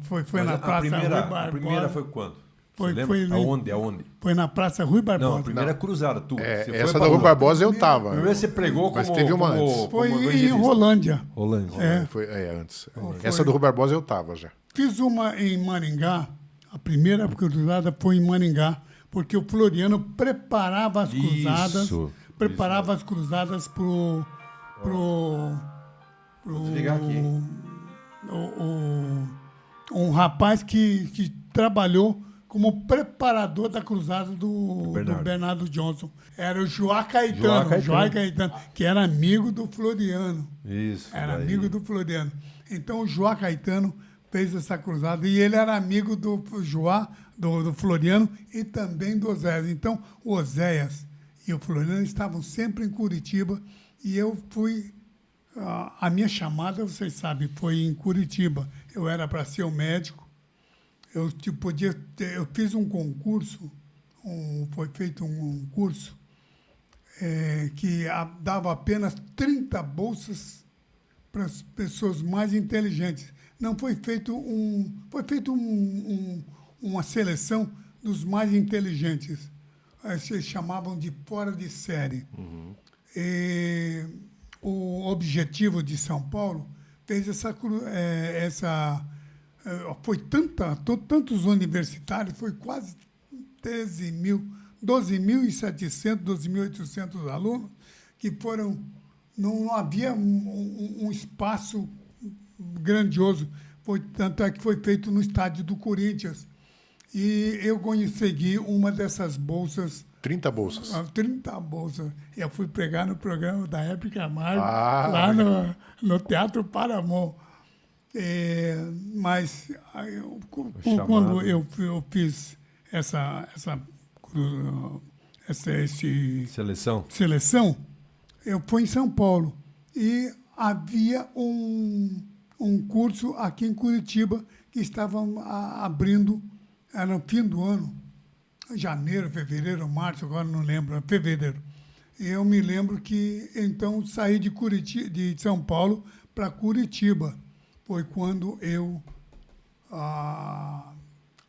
S4: Foi
S2: Mas
S4: na Praça Rui Barbosa.
S2: a primeira foi quando?
S4: Foi-
S2: Você
S4: foi
S2: lembra?
S4: ali.
S2: Aonde?
S4: Foi na Praça Rui Barbosa.
S2: Não, a primeira cruzada, tu. Você foi
S3: Essa
S2: pra
S3: da Rua
S2: onde?
S3: Barbosa eu tava.
S2: Primeiro você pregou
S3: Mas
S2: como,
S3: teve uma
S2: como,
S3: antes.
S2: como
S4: Foi em
S2: evangelista.
S4: Rolândia.
S2: Rolândia.
S3: Foi antes. Essa do Rua Barbosa eu tava já.
S4: Fiz uma em Maringá. A primeira cruzada foi em Maringá, porque o Floriano preparava as cruzadas.
S2: Isso,
S4: Preparava as cruzadas pro
S2: Vou desligar aqui.
S4: um rapaz que trabalhou como preparador da cruzada do Bernardo Johnson. Era o Joá Caetano, que era amigo do Floriano.
S2: Isso.
S4: Era
S2: daí.
S4: amigo do Floriano. Então o Joá Caetano fez essa cruzada e ele era amigo do Joá, do Floriano e também do Oséias. Então o Oséias e o Floriano estavam sempre em Curitiba e eu fui... A minha chamada, vocês sabem, foi em Curitiba. Eu era para ser um médico. Eu fiz um concurso, foi feito um curso que dava apenas 30 bolsas para as pessoas mais inteligentes. Não foi feito uma seleção dos mais inteligentes. Se chamavam de fora de série. E o Objetivo de São Paulo fez foi tantos universitários, foi quase 12.700, 12.800 alunos, que foram... Não havia um espaço grandioso. Tanto é que foi feito no estádio do Corinthians. E eu consegui uma dessas bolsas.
S3: 30 bolsas.
S4: 30 bolsas. Eu fui pregar no programa da Hebe Camargo,
S3: Ah,
S4: lá no Teatro Paramount. Mas quando eu fiz essa seleção, eu fui em São Paulo e havia um curso aqui em Curitiba que estavam abrindo, era no fim do ano, janeiro, fevereiro, março, agora não lembro, fevereiro. E eu me lembro que então saí de São Paulo para Curitiba. Foi quando eu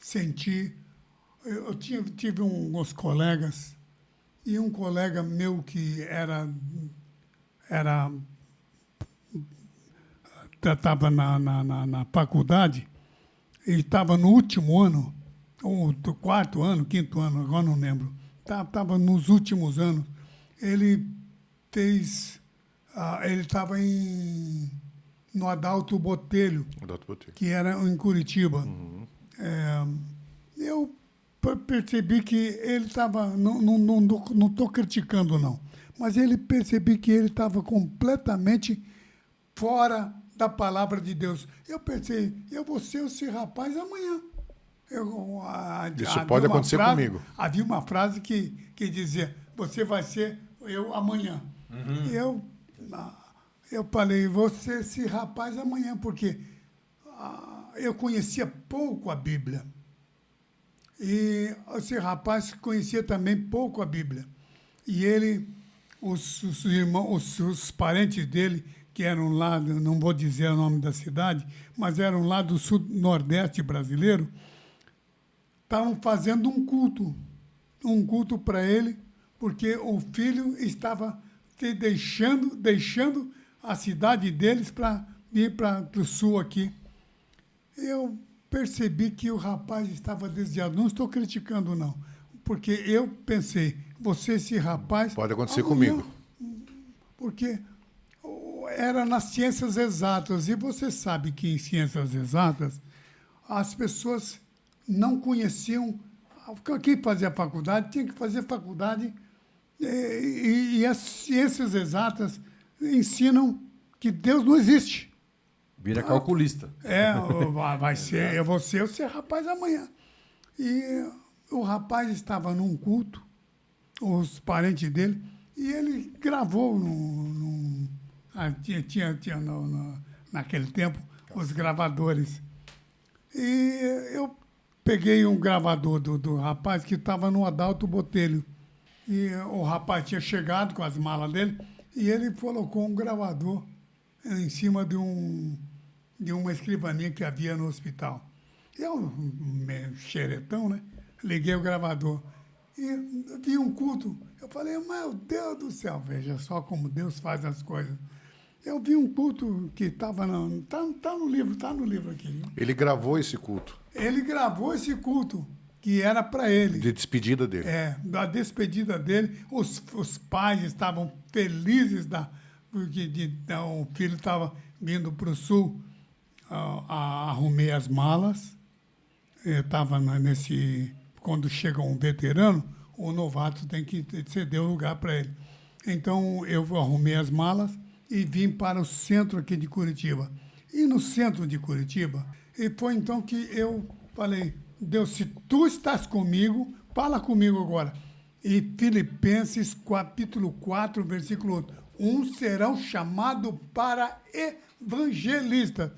S4: senti... Eu tive uns colegas, e um colega meu que estava na faculdade, ele estava no último ano, ou do quarto ano, quinto ano, agora não lembro. Estava nos últimos anos. Ele estava no Adalto Botelho, que era em Curitiba. Eu percebi que ele estava... Não estou criticando, não. Mas percebi que ele estava completamente fora da palavra de Deus. Eu pensei, eu vou ser esse rapaz amanhã.
S3: Isso pode acontecer comigo.
S4: Havia uma frase que dizia, você vai ser eu amanhã. Eu falei, vou ser esse rapaz amanhã, porque eu conhecia pouco a Bíblia. E esse rapaz conhecia também pouco a Bíblia. E ele, os irmãos, os parentes dele, que eram lá, não vou dizer o nome da cidade, mas eram lá do sul-nordeste brasileiro, estavam fazendo um culto para ele, porque o filho estava deixando a cidade deles para vim para o sul aqui. Eu percebi que o rapaz estava desviado. Não estou criticando, não. Porque eu pensei, você, esse rapaz...
S3: Pode acontecer
S4: amanhã,
S3: comigo.
S4: Porque era nas ciências exatas. E você sabe que em ciências exatas, as pessoas não conheciam... Quem fazia faculdade tinha que fazer faculdade. E as ciências exatas ensinam que Deus não existe.
S2: Vira calculista.
S4: Vai ser, eu vou ser o seu rapaz amanhã. E o rapaz estava num culto, os parentes dele, e ele gravou tinha naquele tempo os gravadores. E eu peguei um gravador do rapaz que estava no Adalto Botelho. E o rapaz tinha chegado com as malas dele e ele colocou um gravador em cima de uma escrivaninha que havia no hospital. Eu, meio xeretão, né? Liguei o gravador e vi um culto. Eu falei, meu Deus do céu, veja só como Deus faz as coisas. Eu vi um culto que estava tá no livro aqui. Viu?
S3: Ele gravou esse culto.
S4: Ele gravou esse culto que era para ele.
S3: De despedida dele.
S4: Da despedida dele. Os pais estavam felizes porque o filho estava vindo para o sul. Arrumei as malas. Eu estava quando chega um veterano, o novato tem que ceder o lugar para ele. Então, eu arrumei as malas e vim para o centro aqui de Curitiba. E no centro de Curitiba, e foi então que eu falei, Deus, se tu estás comigo, fala comigo agora. E Filipenses capítulo 4, versículo 1, serão chamados para evangelistas.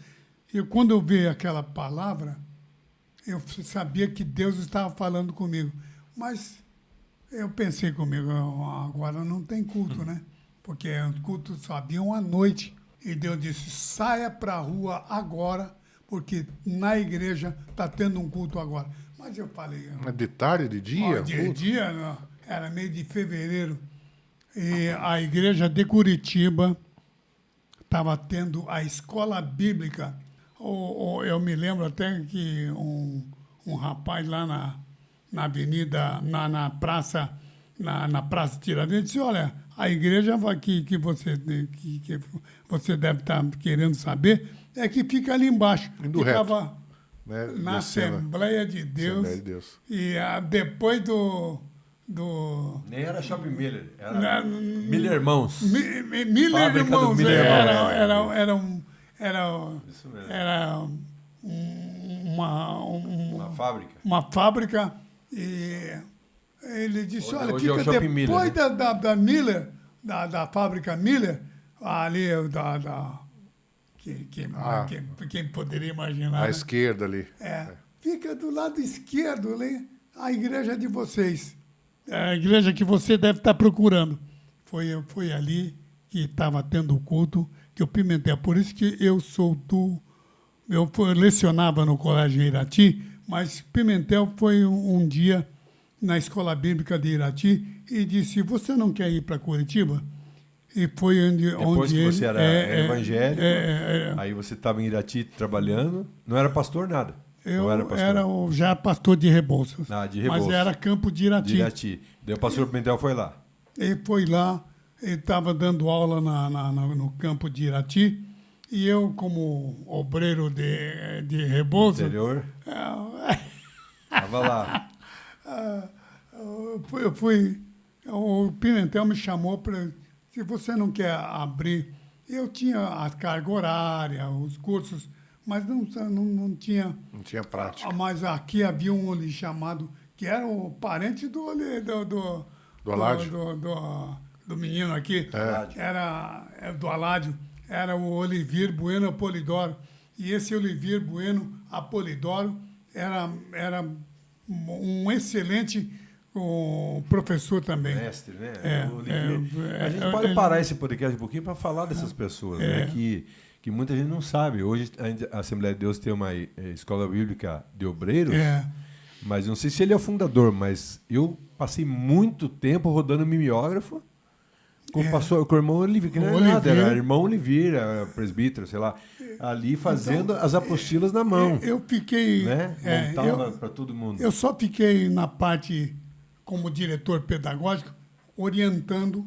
S4: E quando eu vi aquela palavra, eu sabia que Deus estava falando comigo. Mas eu pensei comigo, agora não tem culto, né? Porque os cultos só haviam à noite. E Deus disse, saia para a rua agora, porque na igreja está tendo um culto agora. Mas eu falei...
S3: Mas de tarde, de dia?
S4: De dia, não, era meio de fevereiro. E a igreja de Curitiba estava tendo a escola bíblica. Eu me lembro até que um rapaz lá na avenida, na praça Tiradentes, disse, olha, a igreja que você deve estar querendo saber é que fica ali embaixo.
S3: Indo
S4: Ficava
S3: reto, né?
S4: na
S3: Descendo.
S4: Assembleia de Deus.
S3: Assembleia de Deus.
S4: E depois do
S2: Nem era Shopping Miller, era Miller Irmãos.
S4: Miller
S2: Fábrica do
S4: Irmãos,
S2: Miller Irmãos.
S1: Isso mesmo.
S4: era
S2: Uma fábrica.
S4: uma fábrica e ele disse,
S2: Hoje
S4: olha,
S2: é o
S4: fica
S2: Shopping
S4: depois
S2: Miller, né?
S4: da Miller, da fábrica Miller, ali quem poderia imaginar.
S3: À
S4: né?
S3: esquerda ali.
S4: Fica do lado esquerdo ali, a igreja de vocês. É a igreja que você deve estar procurando. Foi ali que estava tendo o culto que eu Pimentel. Por isso que eu lecionava no Colégio Irati, mas Pimentel foi um dia na Escola Bíblica de Irati e disse, você não quer ir para Curitiba? E foi
S2: Depois que você era evangélico,
S4: é.
S2: aí você estava em Irati trabalhando, não era pastor nada.
S4: Eu
S2: não era pastor.
S4: era já pastor de Rebouças.
S2: De Rebouças.
S4: Mas era campo de Irati.
S2: De Irati. Daí o pastor Pimentel foi lá.
S4: Ele foi lá, ele estava dando aula no campo de Irati, e eu, como obreiro de Rebouças...
S2: Interior. Estava lá.
S4: O Pimentel me chamou para... Se você não quer abrir... Eu tinha a carga horária, os cursos, mas não tinha...
S3: Não tinha prática.
S4: Mas aqui havia um ali chamado... Que era o parente do
S3: Aládio.
S4: Do menino aqui. Era do Aládio. Era o Olivier Bueno Apolidoro. E esse Olivier Bueno Apolidoro era um excelente professor também.
S2: Mestre, né? A gente pode parar esse podcast um pouquinho para falar dessas pessoas, né? Que muita gente não sabe. Hoje a Assembleia de Deus tem uma escola bíblica de obreiros, mas não sei se ele é o fundador, mas eu passei muito tempo rodando mimeógrafo Com o irmão Oliveira, que não era nada, era irmão Oliveira, presbítero, sei lá, ali fazendo as apostilas na mão.
S4: Eu fiquei...
S2: Né? Montava para todo mundo.
S4: Eu só fiquei na parte, como diretor pedagógico, orientando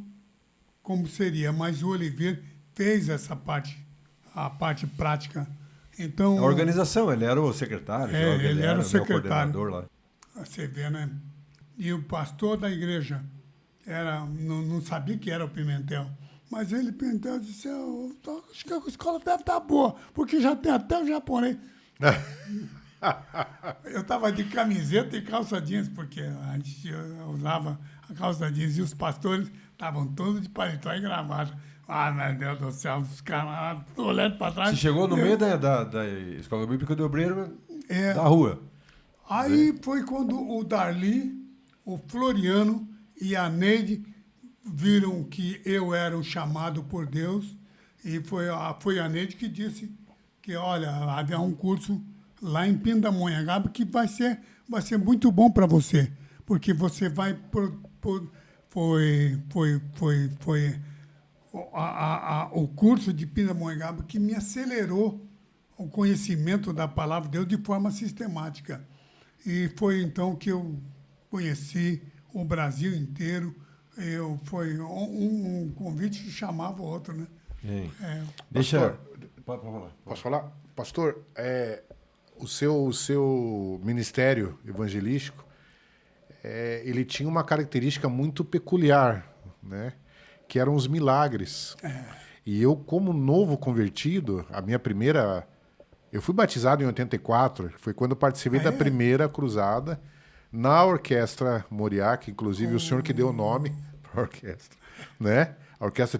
S4: como seria, mas o Oliveira fez essa parte, a parte prática. Então,
S2: A organização, ele era o secretário,
S4: ele era o secretário.
S2: coordenador lá.
S4: Você vê, né? E o pastor da igreja não sabia que era o Pimentel. Mas ele, Pimentel, disse, acho que a escola deve estar boa, porque já tem até o japonês. Eu estava de camiseta e calça jeans, porque a gente usava a calça jeans e os pastores estavam todos de paletó e gravata. Ah, meu Deus do céu, os caras olhando para trás.
S2: Você chegou no meio da Escola Bíblica do Obreiro da rua.
S4: Aí foi quando o Darli, o Floriano e a Neide viram que eu era o chamado por Deus. E foi a Neide que disse que, olha, havia um curso lá em Pindamonhangaba que vai ser muito bom para você, porque você vai... o curso de Pindamonhangaba que me acelerou o conhecimento da palavra de Deus de forma sistemática. E foi então que eu conheci o Brasil inteiro. Foi um convite que chamava o outro, né?
S2: Deixa...
S3: Pode falar. Posso falar? Pastor, o seu ministério evangelístico, ele tinha uma característica muito peculiar, né? Que eram os milagres. E eu, como novo convertido, eu fui batizado em 84, foi quando eu participei da primeira cruzada na Orquestra Moriá, que inclusive o senhor que deu o nome para a orquestra, né? A orquestra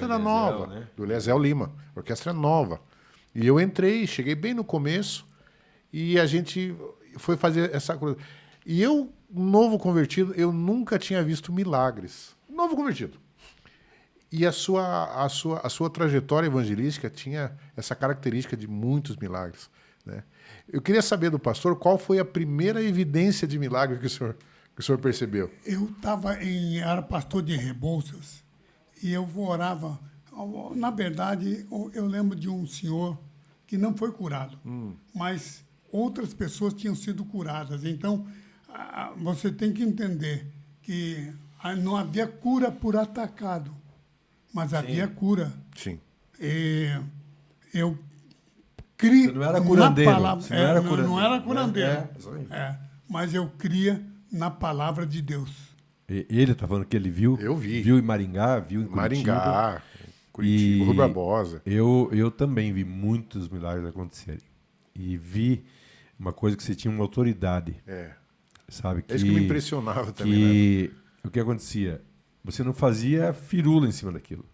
S3: era nova, né? Do Eliezel Lima. A orquestra é nova. E eu entrei, cheguei bem no começo, e a gente foi fazer essa cruzada. E eu, novo convertido, eu nunca tinha visto milagres. Novo convertido. E a sua trajetória evangelística tinha essa característica de muitos milagres, né? Eu queria saber do pastor qual foi a primeira evidência de milagre que o senhor percebeu.
S4: Eu era pastor de Rebouças e eu orava. Na verdade, eu lembro de um senhor que não foi curado, mas outras pessoas tinham sido curadas. Então, você tem que entender que não havia cura por atacado, mas havia cura.
S3: Sim.
S4: Eu criei.
S2: Você não era curandeiro.
S4: Não era curandeiro. Mas eu cria na palavra de Deus.
S2: Ele está falando que ele viu?
S3: Eu vi.
S2: Viu em Maringá, viu em
S3: Maringá, Curitiba, Rui Barbosa.
S2: Eu também vi muitos milagres acontecerem. E vi uma coisa que você tinha uma autoridade. Sabe?
S3: É isso que me impressionava também.
S2: O que acontecia? Você não fazia firula em cima daquilo.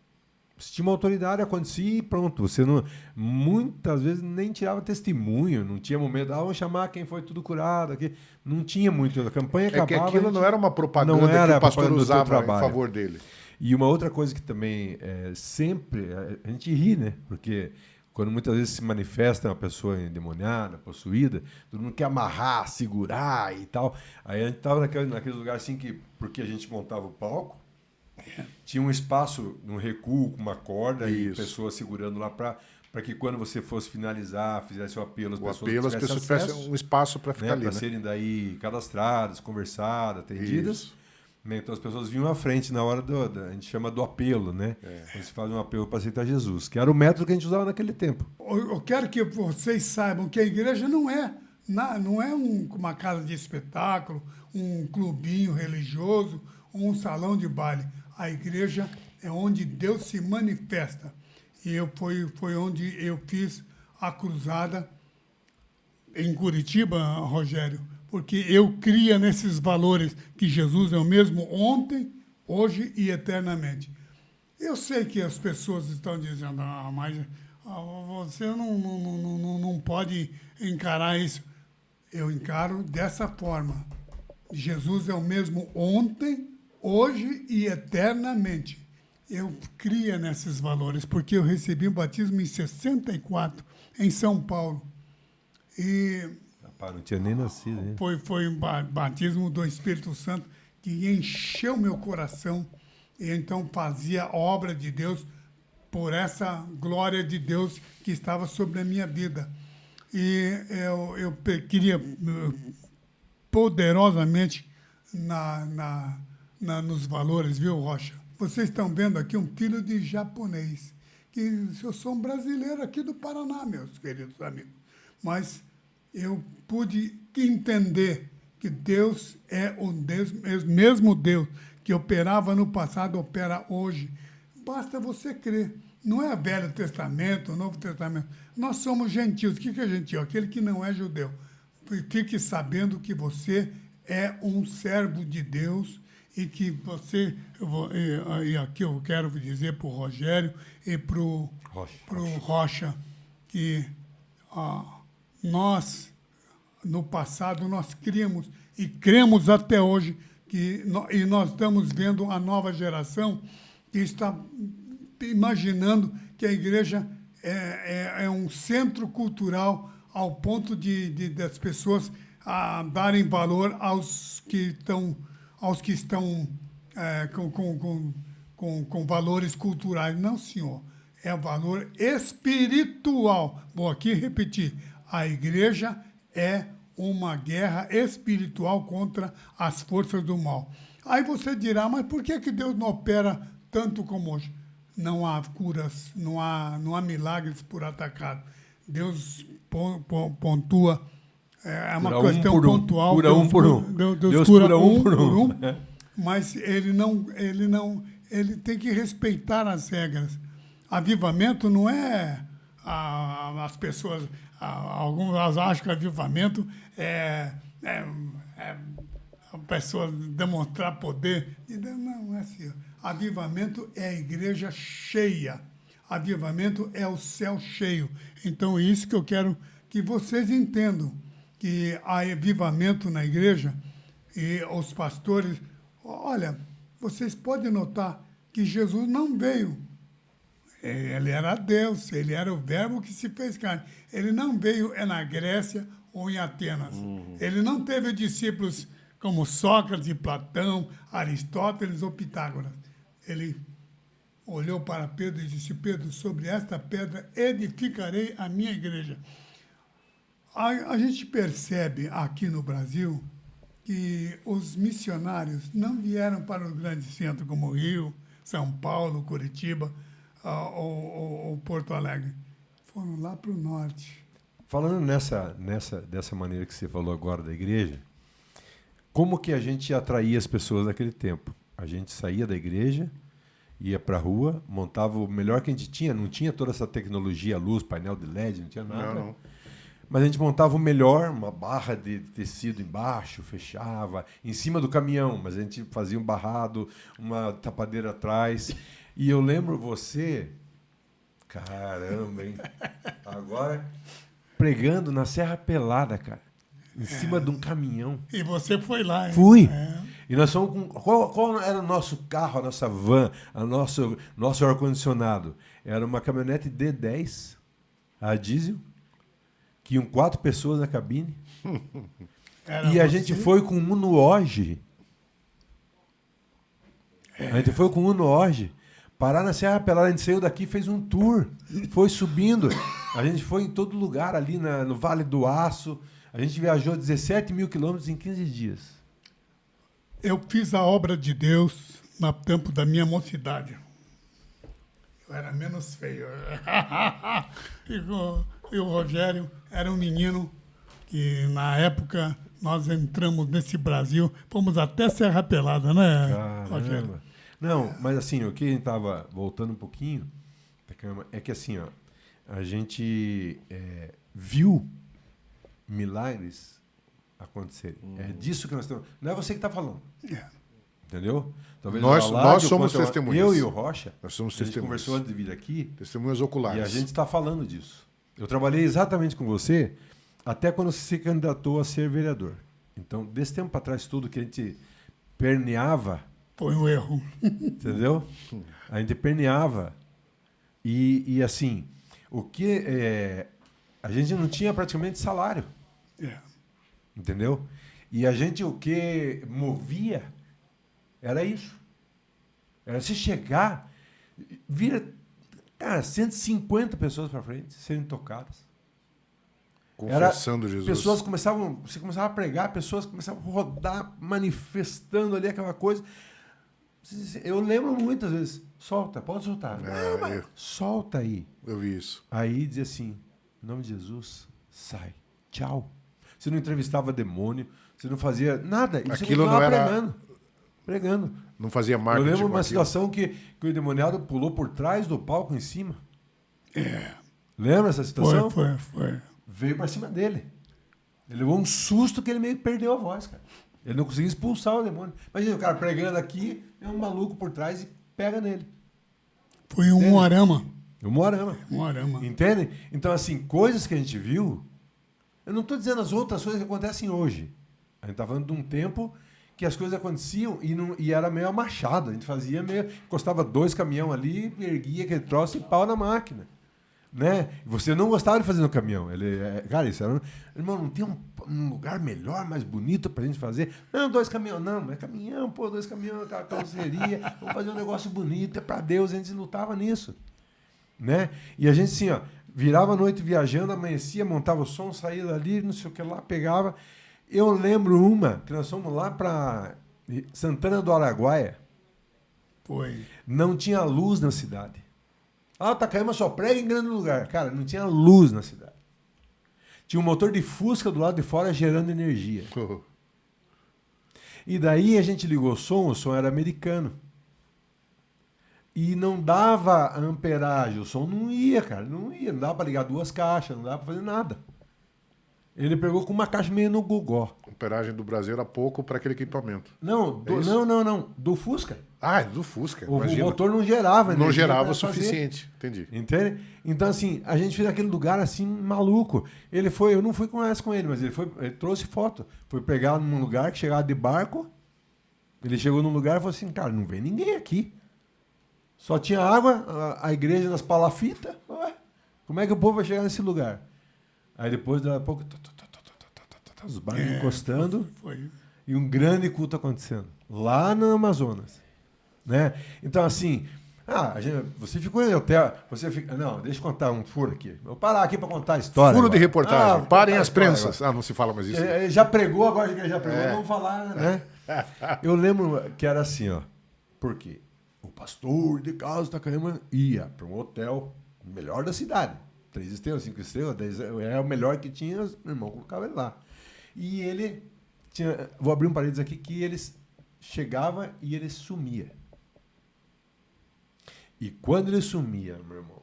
S2: Você tinha uma autoridade, acontecia e pronto. Você não, muitas vezes nem tirava testemunho, não tinha momento, vamos chamar quem foi tudo curado aqui. Não tinha muito. A campanha acabava.
S3: Que aquilo não era uma propaganda que o pastor usava em favor dele.
S2: E uma outra coisa que também sempre a gente ri, né? Porque quando muitas vezes se manifesta uma pessoa endemoniada, possuída, todo mundo quer amarrar, segurar e tal. Aí a gente estava naquele lugar assim que, porque a gente montava o palco, tinha um espaço, um recuo com uma corda e pessoas segurando lá para que quando você fosse finalizar, fizesse o apelo, as pessoas
S3: tivessem um espaço para ficar ali,
S2: para serem daí cadastradas, conversadas, atendidas.
S3: Isso.
S2: Então as pessoas vinham à frente na hora a gente chama do apelo, né? Quando se faz um apelo para aceitar Jesus, que era o método que a gente usava naquele tempo.
S4: Eu quero que vocês saibam que a igreja não é uma casa de espetáculo, um clubinho religioso, um salão de baile. A igreja é onde Deus se manifesta. E foi onde eu fiz a cruzada em Curitiba, Rogério, porque eu cria nesses valores que Jesus é o mesmo ontem, hoje e eternamente. Eu sei que as pessoas estão dizendo, mas você não pode encarar isso. Eu encaro dessa forma. Jesus é o mesmo ontem, hoje e eternamente. Eu cria nesses valores, porque eu recebi o batismo em 64, em São Paulo. E
S2: rapaz, não tinha nem nascido, hein?
S4: Foi um batismo do Espírito Santo que encheu meu coração. e então fazia a obra de Deus por essa glória de Deus que estava sobre a minha vida. E eu queria poderosamente nos valores, viu, Rocha? Vocês estão vendo aqui um filho de japonês, que eu sou um brasileiro aqui do Paraná, meus queridos amigos. Mas eu pude entender que Deus é o mesmo Deus que operava no passado, opera hoje. Basta você crer. Não é Velho Testamento, Novo Testamento. Nós somos gentios. O que é gentio? Aquele que não é judeu. Fique sabendo que você é um servo de Deus e que você... E aqui eu quero dizer para o Rogério e para o Rocha que nós, no passado, nós criamos e cremos até hoje e nós estamos vendo a nova geração que está imaginando que a igreja é um centro cultural ao ponto das pessoas darem valor aos que estão com valores culturais. Não, senhor. É valor espiritual. Vou aqui repetir. A igreja é uma guerra espiritual contra as forças do mal. Aí você dirá, mas por que Deus não opera tanto como hoje? Não há curas, não há milagres por atacado. Deus pontua, é uma questão pontual.
S2: Cura um por um.
S4: Deus cura um por um. Mas ele tem que respeitar as regras. Avivamento não é as pessoas, algumas acham que avivamento é a pessoa demonstrar poder. Não é assim. Avivamento é a igreja cheia. Avivamento é o céu cheio. Então, é isso que eu quero que vocês entendam, que há avivamento na igreja e os pastores... Olha, vocês podem notar que Jesus não veio. Ele era Deus, ele era o verbo que se fez carne. Ele não veio na Grécia ou em Atenas. Ele não teve discípulos como Sócrates, Platão, Aristóteles ou Pitágoras. Ele olhou para Pedro e disse, Pedro, sobre esta pedra edificarei a minha igreja. A gente percebe aqui no Brasil que os missionários não vieram para os grandes centros como Rio, São Paulo, Curitiba ou Porto Alegre. Foram lá para o norte.
S2: Falando dessa maneira que você falou agora da igreja, como que a gente atraía as pessoas naquele tempo? A gente saía da igreja, ia para a rua, montava o melhor que a gente tinha, não tinha toda essa tecnologia, luz, painel de LED, não tinha nada.
S3: Não.
S2: Mas a gente montava o melhor, uma barra de tecido embaixo, fechava, em cima do caminhão, mas a gente fazia um barrado, uma tapadeira atrás. E eu lembro você, caramba, hein? Agora, pregando na Serra Pelada, cara, em cima de um caminhão.
S4: E você foi lá, hein?
S2: Fui. E nós fomos com... Qual era o nosso carro, a nossa van, nosso ar-condicionado? Era uma caminhonete D10, a diesel, que iam 4 pessoas na cabine. E a gente foi com um Uno Oge. A gente foi com um Uno Oge. Parar na Serra Pelada, a gente saiu daqui e fez um tour. Foi subindo. A gente foi em todo lugar ali no Vale do Aço. A gente viajou 17 mil quilômetros em 15 dias.
S4: Eu fiz a obra de Deus no tempo da minha mocidade. Eu era menos feio. E o Rogério era um menino que, na época, nós entramos nesse Brasil, fomos até Serra Pelada, né, Rogério?
S2: Não, mas assim, o que a gente estava voltando um pouquinho, é que assim, ó, a gente viu milagres acontecerem. É disso que nós estamos... Não é você que está falando. Entendeu? Talvez
S3: Nós somos testemunhas.
S2: Eu e o Rocha,
S3: nós somos
S2: a gente
S3: testemunhas.
S2: conversou antes de vir aqui.
S3: Testemunhas oculares.
S2: E a gente está falando disso. Eu trabalhei exatamente com você até quando você se candidatou a ser vereador. Então, desse tempo para trás, tudo que a gente perneava...
S4: Foi um erro.
S2: Entendeu? A gente perneava. E assim, o que... a gente não tinha praticamente salário. Entendeu? E a gente, o que movia era isso. Era você chegar, vira, cara, 150 pessoas para frente, serem tocadas.
S3: Confessando Jesus.
S2: Você começava a pregar, pessoas começavam a rodar, manifestando ali aquela coisa. Eu lembro muitas vezes, pode soltar. Não, mas solta aí.
S3: Eu vi isso.
S2: Aí dizia assim, em nome de Jesus, sai, tchau. Você não entrevistava demônio, você não fazia nada. E
S3: Aquilo
S2: você
S3: não era...
S2: pregando.
S3: Não fazia
S2: Eu
S3: marketing.
S2: lembro
S3: com
S2: uma
S3: aquilo.
S2: situação que o endemoniado pulou por trás do palco em cima. Lembra essa situação?
S4: Foi.
S2: Veio pra cima dele. Ele levou um susto que ele meio que perdeu a voz, cara. Ele não conseguia expulsar o demônio. Imagina o cara pregando aqui, é um maluco por trás e pega nele.
S4: Foi um Moarama.
S2: Um Moarama.
S4: Moarama.
S2: Entende? Então, assim, coisas que a gente viu, eu não estou dizendo as outras coisas que acontecem hoje. A gente está falando de um tempo que as coisas aconteciam e era meio machado. A gente fazia meio... Encostava 2 caminhão ali, erguia aquele troço e pau na máquina. Né? Você não gostava de fazer no caminhão. Cara, isso era... Irmão, não tem um lugar melhor, mais bonito pra gente fazer? Não, 2 caminhões. Não, é caminhão, 2 caminhões, carroceria. Vamos fazer um negócio bonito, é pra Deus. A gente lutava nisso. Né? E a gente, assim, ó, virava a noite viajando, amanhecia, montava o som, saía dali, não sei o que lá, pegava. Eu lembro uma, que nós fomos lá pra Santana do Araguaia.
S4: Foi.
S2: Não tinha luz na cidade. Ah, Takayama só prega em grande lugar. Cara, não tinha luz na cidade. Tinha um motor de Fusca do lado de fora gerando energia. E daí a gente ligou o som era americano. E não dava amperagem, o som não ia, cara, não ia. Não dava para ligar 2 caixas, não dava para fazer nada. Ele pegou com uma caixa meio no gogó.
S3: A amperagem do Brasil era pouco para aquele equipamento.
S2: Não, do Fusca.
S3: Ah, é do Fusca.
S2: O
S3: Imagina.
S2: motor não gerava
S3: Não
S2: energia
S3: gerava
S2: pra
S3: o suficiente. Entendi.
S2: Entende? Então, assim, a gente fez aquele lugar assim, maluco. Eu não fui com ele, mas ele trouxe foto. Foi pegar num lugar que chegava de barco. Ele chegou num lugar e falou assim, cara, não vem ninguém aqui. Só tinha água, a igreja nas palafitas. Ué, como é que o povo vai chegar nesse lugar? Aí depois, daqui a pouco, os barcos encostando.
S4: Foi.
S2: E um grande culto acontecendo. Lá no Amazonas. Né? Então, assim, você ficou em hotel. Não, deixa eu contar um furo aqui. Vou parar aqui para contar a história.
S3: Furo
S2: agora.
S3: de reportagem. Parem as prensas.
S2: Agora.
S3: Não se fala mais isso.
S2: Ele já pregou, agora que ele já pregou, vamos falar, né? Eu lembro que era assim, ó. Por quê? O pastor de Carlos Takayama ia para um hotel melhor da cidade. 3 estrelas, 5 estrelas, 10, era o melhor que tinha, meu irmão colocava ele lá. E ele tinha, vou abrir um parênteses aqui, que ele chegava e ele sumia. E quando ele sumia, meu irmão,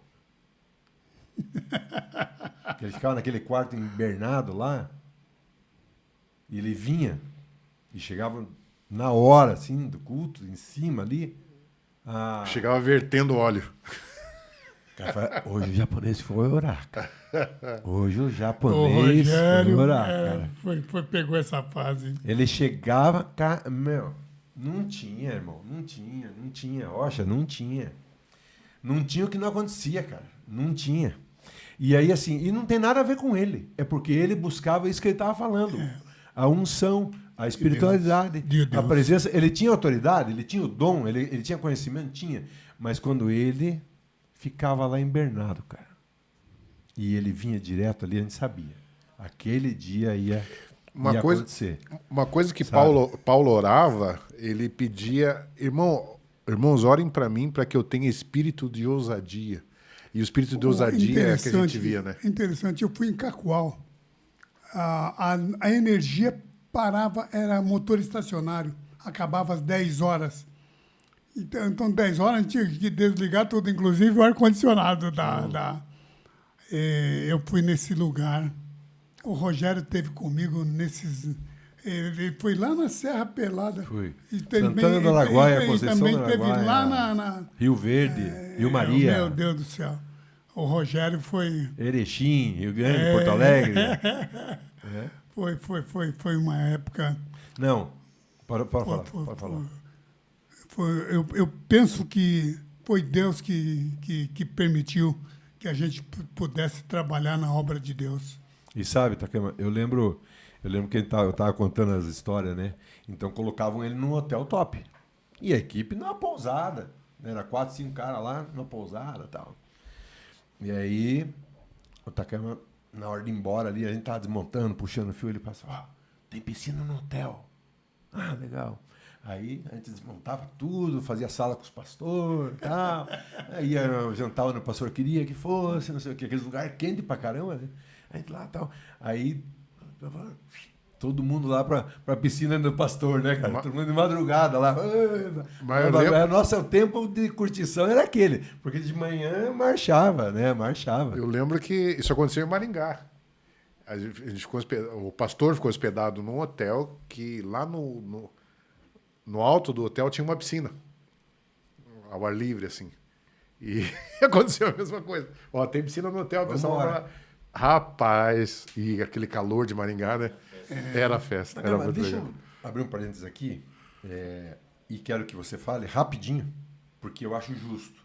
S2: ele ficava naquele quarto invernado lá, e ele vinha e chegava na hora, assim, do culto, em cima ali.
S3: Chegava vertendo óleo.
S2: Cara, hoje o japonês foi orar, cara. Hoje o japonês foi orar, cara.
S4: Pegou essa fase.
S2: Ele chegava, cara, não tinha, irmão, não tinha, rocha, não tinha. Não tinha o que não acontecia, cara, não tinha. E aí, assim, e não tem nada a ver com ele, é porque ele buscava isso que ele estava falando. A unção, a espiritualidade, a presença. Ele tinha autoridade, ele tinha o dom, ele tinha conhecimento, tinha. Mas quando ele ficava lá embernado, cara, e ele vinha direto ali, a gente sabia. Aquele dia ia acontecer.
S3: Uma coisa que Paulo orava, ele pedia, irmãos, orem para mim para que eu tenha espírito de ousadia. E o espírito de ousadia é que a gente via, né?
S4: Interessante, eu fui em Cacoal. A energia parava, era motor estacionário, acabava às 10 horas. Então 10 horas a gente tinha que desligar tudo, inclusive o ar-condicionado eu fui nesse lugar. O Rogério esteve comigo nesses... Ele foi lá na Serra Pelada.
S2: Fui.
S4: Santana
S2: do Araguaia, Conceição
S4: também
S2: do
S4: teve
S2: Araguaia,
S4: lá na
S2: Rio Verde, Rio Maria.
S4: Meu Deus do céu. O Rogério foi...
S2: Erechim, Rio Grande, Porto Alegre.
S4: Foi uma época...
S2: Não, pode falar.
S4: Eu penso que foi Deus que permitiu que a gente pudesse trabalhar na obra de Deus.
S2: E sabe, Takayama, eu lembro que eu estava contando as histórias, né? Então colocavam ele num hotel top. E a equipe numa pousada. Né? Era 4, 5 caras lá numa pousada e tal. E aí, o Takayama, na hora de ir embora ali, a gente tava desmontando, puxando o fio, ele passou, tem piscina no hotel. Ah, legal. Aí a gente desmontava tudo, fazia sala com os pastores e tal. Aí eu jantava onde o pastor queria que fosse, não sei o quê, aqueles lugares quentes pra caramba, né? A gente lá e tal. Aí todo mundo lá pra piscina do pastor, né, cara? Todo mundo de madrugada lá.
S3: Mas eu lembro-
S2: Nossa, o tempo de curtição era aquele, porque de manhã marchava, né? Marchava.
S3: Eu lembro que isso aconteceu em Maringá. O pastor ficou hospedado num hotel que lá no alto do hotel tinha uma piscina. Ao ar livre, assim. E aconteceu a mesma coisa. Ó, tem piscina no hotel, o pessoal
S2: Vamos
S3: vai lá. Rapaz, e aquele calor de Maringá, né? Era festa, era muito
S2: Deixa
S3: legal.
S2: eu abrir um parênteses aqui e quero que você fale rapidinho, porque eu acho justo.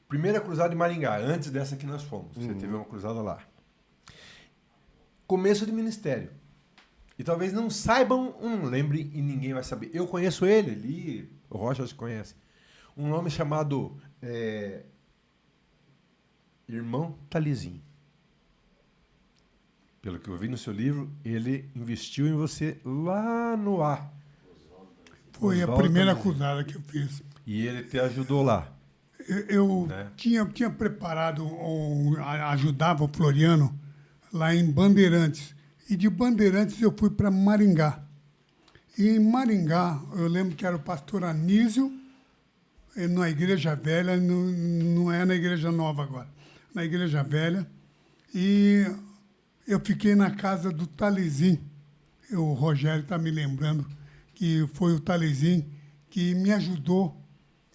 S2: Primeira cruzada de Maringá, antes dessa que nós fomos. Você teve uma cruzada lá. Começo de ministério. E talvez não saibam, não lembrem e ninguém vai saber. Eu conheço ele, ali, o Rocha se conhece. Um nome chamado Irmão Talizinho. Pelo que eu vi no seu livro, ele investiu em você lá no ar.
S4: Foi a
S2: Oswaldo
S4: primeira
S2: Talizinho.
S4: cruzada que eu fiz.
S2: E ele te ajudou lá.
S4: Eu
S2: Né?
S4: tinha preparado, ajudava o Floriano lá em Bandeirantes. E de Bandeirantes eu fui para Maringá. E em Maringá, eu lembro que era o pastor Anísio, na Igreja Velha, não é na Igreja Nova agora, na Igreja Velha. E eu fiquei na casa do Talizinho. O Rogério está me lembrando que foi o Talizinho que me ajudou.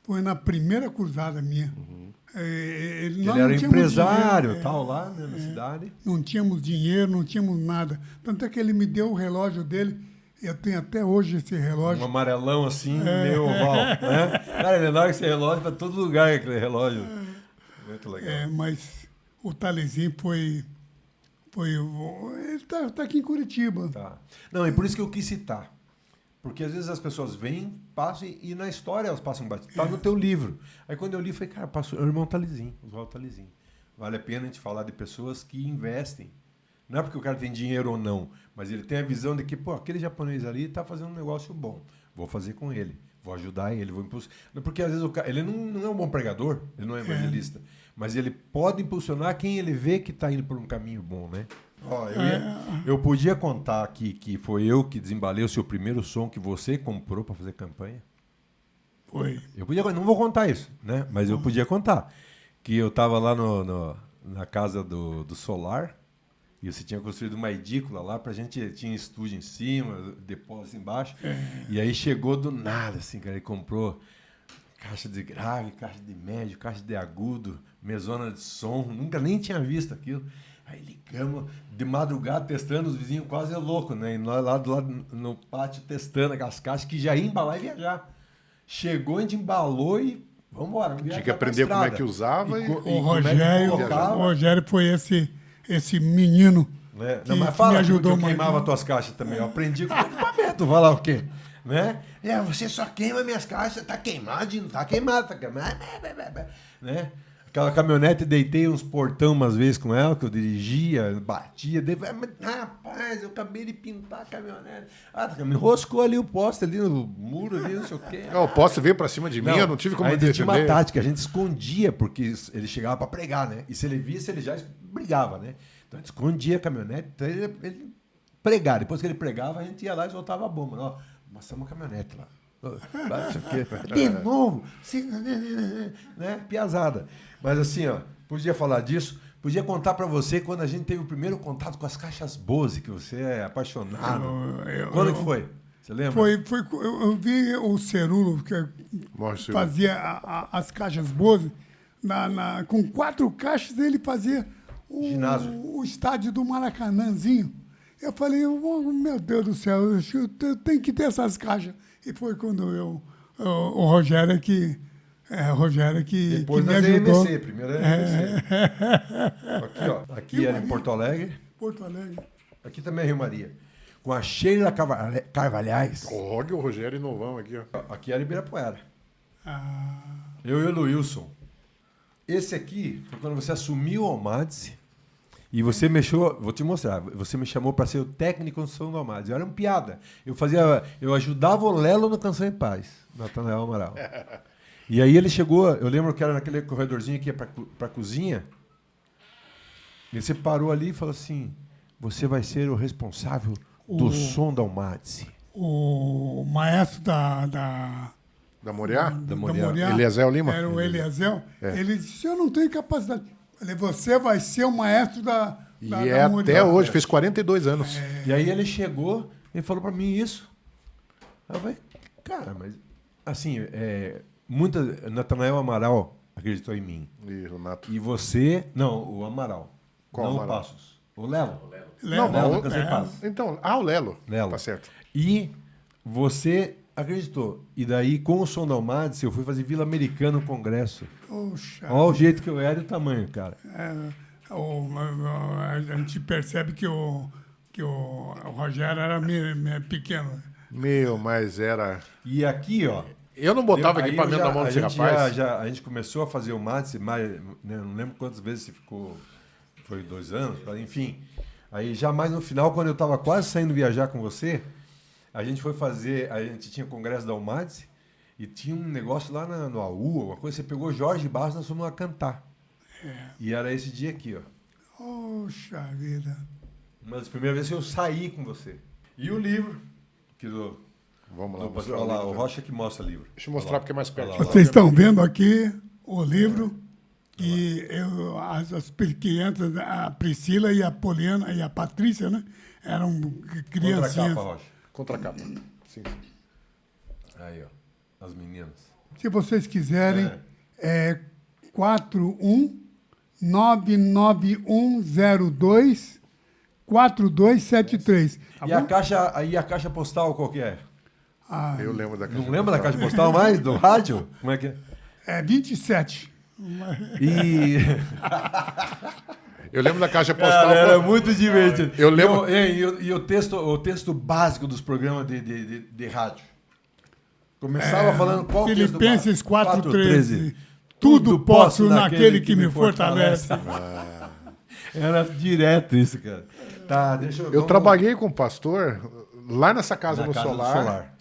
S4: Foi na primeira cruzada minha.
S2: Ele
S4: Nós
S2: era
S4: não tínhamos
S2: empresário,
S4: dinheiro,
S2: tal, lá né, na cidade.
S4: não tínhamos dinheiro, não tínhamos nada. Tanto é que ele me deu o relógio dele. Eu tenho até hoje esse relógio.
S2: Um amarelão assim, meio oval. Né? Cara, ele larga esse relógio para todo lugar, aquele relógio. Muito legal.
S4: Mas o Talizinho foi ele está aqui em Curitiba.
S2: Tá. Não, e por isso que eu quis citar. Porque às vezes as pessoas vêm, passam e na história elas passam batido. Está no teu livro. Aí quando eu li, falei, cara, passou, o irmão Talizinho, Oswaldo Talizinho. Vale a pena a gente falar de pessoas que investem. Não é porque o cara tem dinheiro ou não, mas ele tem a visão de que, pô, aquele japonês ali está fazendo um negócio bom. Vou fazer com ele, vou ajudar ele, vou impulsionar. Porque às vezes o cara, ele não é um bom pregador, ele não é evangelista, mas ele pode impulsionar quem ele vê que está indo por um caminho bom, né? Ó, eu podia contar aqui que foi eu que desembalei o seu primeiro som que você comprou para fazer campanha.
S4: Foi.
S2: Eu podia, não vou contar isso, né? Mas eu podia contar que eu estava lá na casa do Solar e você tinha construído uma edícula lá pra gente, tinha estúdio em cima, depósito embaixo. E aí chegou do nada, assim, cara, ele comprou caixa de grave, caixa de médio, caixa de agudo, mesona de som, nunca nem tinha visto aquilo. Aí ligamos de madrugada testando, os vizinhos quase loucos, né? E nós lá do lado no pátio testando aquelas caixas que já ia embalar e viajar. Chegou, a gente embalou e vamos embora.
S3: Tinha que aprender como é que usava e
S4: O Rogério foi esse menino
S2: né?
S4: que,
S2: Não, mas
S4: que
S2: fala
S4: me
S2: ajudou
S4: ajudou
S2: que eu
S4: muito.
S2: queimava tuas caixas também. Eu aprendi com equipamento, vai lá o quê? Né? Você só queima minhas caixas, tá queimado, não tá queimado, tá queimado. Né? Aquela caminhonete, deitei uns portão umas vezes com ela, que eu dirigia, batia. Rapaz, eu acabei de pintar a caminhonete. Me enroscou ali o poste, ali no muro, ali, não sei o quê.
S3: O poste veio pra cima de mim, eu não tive como
S2: a gente tinha uma
S3: defender.
S2: tática, a gente escondia, porque ele chegava para pregar, né? E se ele visse, ele já brigava, né? Então a gente escondia a caminhonete, então ele pregava. Depois que ele pregava, a gente ia lá e soltava a bomba. Ó, amassamos a caminhonete lá. De novo? Né? Piazada. Mas assim, ó, podia falar disso, podia contar para você quando a gente teve o primeiro contato com as caixas Bose, que você é apaixonado. Quando que foi? Você lembra?
S4: Eu vi o Cerulo, que
S3: Mostra,
S4: fazia as caixas Bose, com 4 caixas ele fazia o estádio do Maracanãzinho. Eu falei, meu Deus do céu, eu tenho que ter essas caixas. E foi quando o Rogério que
S2: Depois
S4: me
S2: das
S4: ajudou.
S2: EMC, primeiro era EMC. Aqui, ó. Aqui era em Porto Alegre.
S4: Porto Alegre.
S2: Aqui também é Rio Maria. com a Sheila Carvalhais.
S3: Olha o Rogério Novão aqui, ó.
S2: Aqui era Ibirapuera.
S4: Ah,
S2: Eu e o Wilson. Esse aqui foi quando você assumiu o Almadice e você mexeu, vou te mostrar, você me chamou para ser o técnico de construção do Almadice. Era uma piada. Eu ajudava o Lelo no Canção em Paz, Natanael Amaral. E aí ele chegou, eu lembro que era naquele corredorzinho que ia para a cozinha. E você parou ali e falou assim: você vai ser o responsável do som da Almadice.
S4: o maestro
S3: Da Moriá?
S4: da
S2: Moriá.
S3: Eliezer Lima?
S4: Era o Eliezer.
S3: É.
S4: Ele disse, eu não tenho capacidade. Eu falei, você vai ser o maestro da
S3: E
S4: da
S3: é
S4: Moriá.
S3: até hoje, fez 42 anos.
S2: E aí ele chegou e falou para mim isso. Aí eu falei, cara, mas assim, Natanael Amaral acreditou em mim.
S3: E Renato.
S2: E você, não, o Amaral.
S3: Qual
S2: não
S3: Amaral?
S2: o Passos. O Lelo.
S4: Lelo,
S2: Lelo,
S3: o-
S2: Canção em Paz.
S3: Então, o Lelo.
S2: Lelo.
S3: Tá certo.
S2: E você acreditou. E daí, com o som da Almadice, eu fui fazer Vila Americana no Congresso.
S4: Poxa,
S2: Olha o jeito que eu era e o tamanho, cara.
S4: a gente percebe que o Rogério era pequeno.
S3: Meu, mas era...
S2: E aqui, ó.
S3: Eu não botava
S2: Aí
S3: equipamento
S2: eu já-
S3: na mão
S2: a
S3: desse
S2: gente
S3: rapaz.
S2: a gente começou a fazer o Madice, mas né, não lembro quantas vezes você ficou. Foi 2 anos, enfim. Aí já mais no final, quando eu estava quase saindo viajar com você, a gente foi fazer. A gente tinha o congresso da Almadice e tinha um negócio lá no AU, alguma coisa. Você pegou Jorge Barros, nós fomos lá cantar. E era esse dia aqui, ó.
S4: Poxa vida.
S2: Uma das primeiras vezes que eu saí com você. E o livro, que
S3: Vamos lá,
S2: olha
S3: mostrar
S2: lá,
S3: livro.
S2: o Rocha que mostra o livro.
S3: Deixa eu mostrar porque é mais perto.
S2: Olha lá.
S4: Vocês estão vendo aqui o livro e as crianças, a Priscila e a Poliana e a Patrícia, né? Eram
S2: Contra a
S4: criancinhas.
S2: capa, Rocha.
S3: Contra a capa. Sim.
S2: Aí, ó. As meninas.
S4: Se vocês quiserem, é 41-99102-4273. Tá
S2: E a
S4: bom?
S2: caixa postal qual que é?
S4: Ah,
S3: Eu lembro da caixa.
S2: Não lembra da caixa postal mais? Do rádio? Como é que é?
S4: é 27.
S2: E...
S3: Eu lembro da caixa postal.
S2: Cara, era muito divertido.
S3: Eu lembro-
S2: E o texto básico dos programas de rádio? Começava falando qual o texto
S4: Filipenses
S2: básico?
S4: 4,13. Tudo posso naquele que me fortalece.
S2: Era direto isso, cara. Tá, deixa
S3: Eu
S2: vamos-
S3: trabalhei com o pastor lá nessa casa,
S2: Na
S3: no
S2: casa do
S3: solar,
S2: Solar.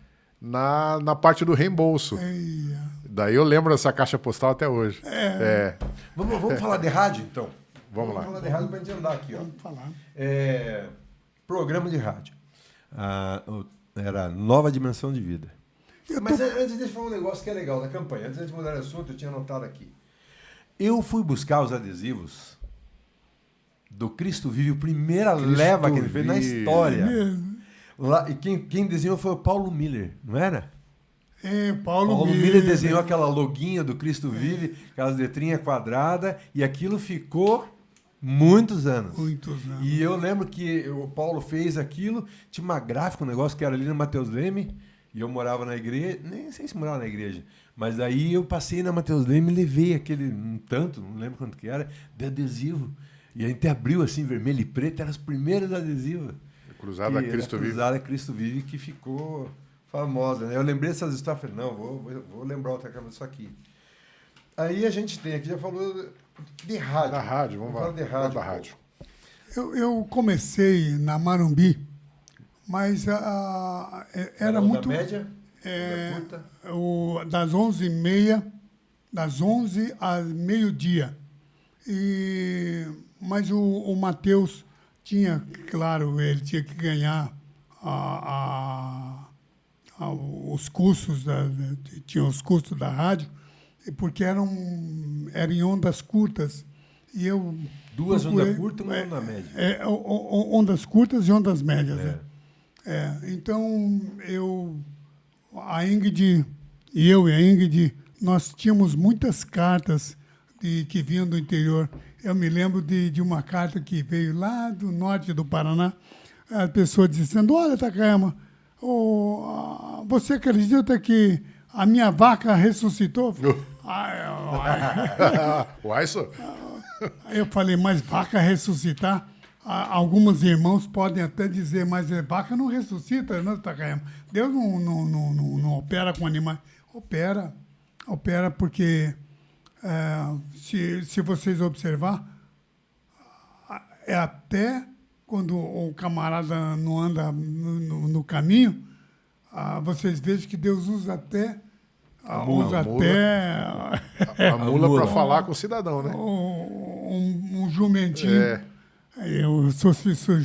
S3: Na parte do reembolso.
S4: Eia.
S3: Daí eu lembro dessa caixa postal até hoje. É.
S2: Vamos falar de rádio, então?
S3: Vamos lá.
S2: falar de rádio pra gente andar aqui, ó.
S4: Vamos falar.
S2: Programa de rádio. Era Nova Dimensão de Vida. Mas antes deixa eu falar um negócio que é legal da campanha. Antes de mudar de assunto, eu tinha anotado aqui. Eu fui buscar os adesivos do Cristo Vive, a primeira leva que ele fez na
S3: Vive.
S2: história.
S4: Mesmo.
S2: Lá, e quem desenhou foi o Paulo Miller, não era?
S4: É, Paulo
S2: Paulo
S4: Miller.
S2: Miller desenhou aquela loguinha do Cristo Vive, aquelas letrinhas quadradas, e aquilo ficou muitos anos.
S4: Muitos anos.
S2: E eu lembro que o Paulo fez aquilo, tinha uma gráfica, um negócio que era ali no Mateus Leme, e eu morava na igreja, nem sei se morava na igreja, mas aí eu passei na Mateus Leme e levei aquele, um tanto, não lembro quanto que era, de adesivo. E a gente abriu assim, vermelho e preto, eram os primeiros adesivos.
S3: Cruzada
S2: Que
S3: Cristo
S2: era
S3: Vive.
S2: Cruzada Cristo Vive, que ficou famosa, né? Eu lembrei dessas histórias, falei, não, vou lembrar outra câmera disso aqui. Aí a gente tem aqui, já falou de rádio.
S3: Da rádio, vamos
S2: falar
S3: lá.
S2: de rádio.
S3: Da rádio.
S4: Eu comecei na Marumbi, mas era
S2: Onda
S4: muito...
S2: média,
S4: é,
S2: onda curta.
S4: das 11h30, das 11 às meio-dia. Mas o Matheus tinha, claro, ele tinha que ganhar os custos, tinha os custos da rádio, porque era em ondas curtas. E eu
S2: 2
S4: procurei-
S2: ondas curtas e uma onda média.
S4: ondas curtas e ondas médias. Né? Então, a Ingrid e eu e a Ingrid, nós tínhamos muitas cartas que vinham do interior. Eu me lembro de uma carta que veio lá do norte do Paraná, a pessoa dizendo, olha, Takayama, você acredita que a minha vaca ressuscitou?
S3: O Aisson?
S4: Aí eu falei, mas vaca ressuscitar? alguns irmãos podem até dizer, mas vaca não ressuscita, não, Takayama. Deus não opera com animais. Opera porque, se vocês observar, é até quando o camarada não anda no caminho, vocês vejam que Deus usa até...
S3: A mula para falar com o cidadão, né?
S4: Um jumentinho. Eu sou esse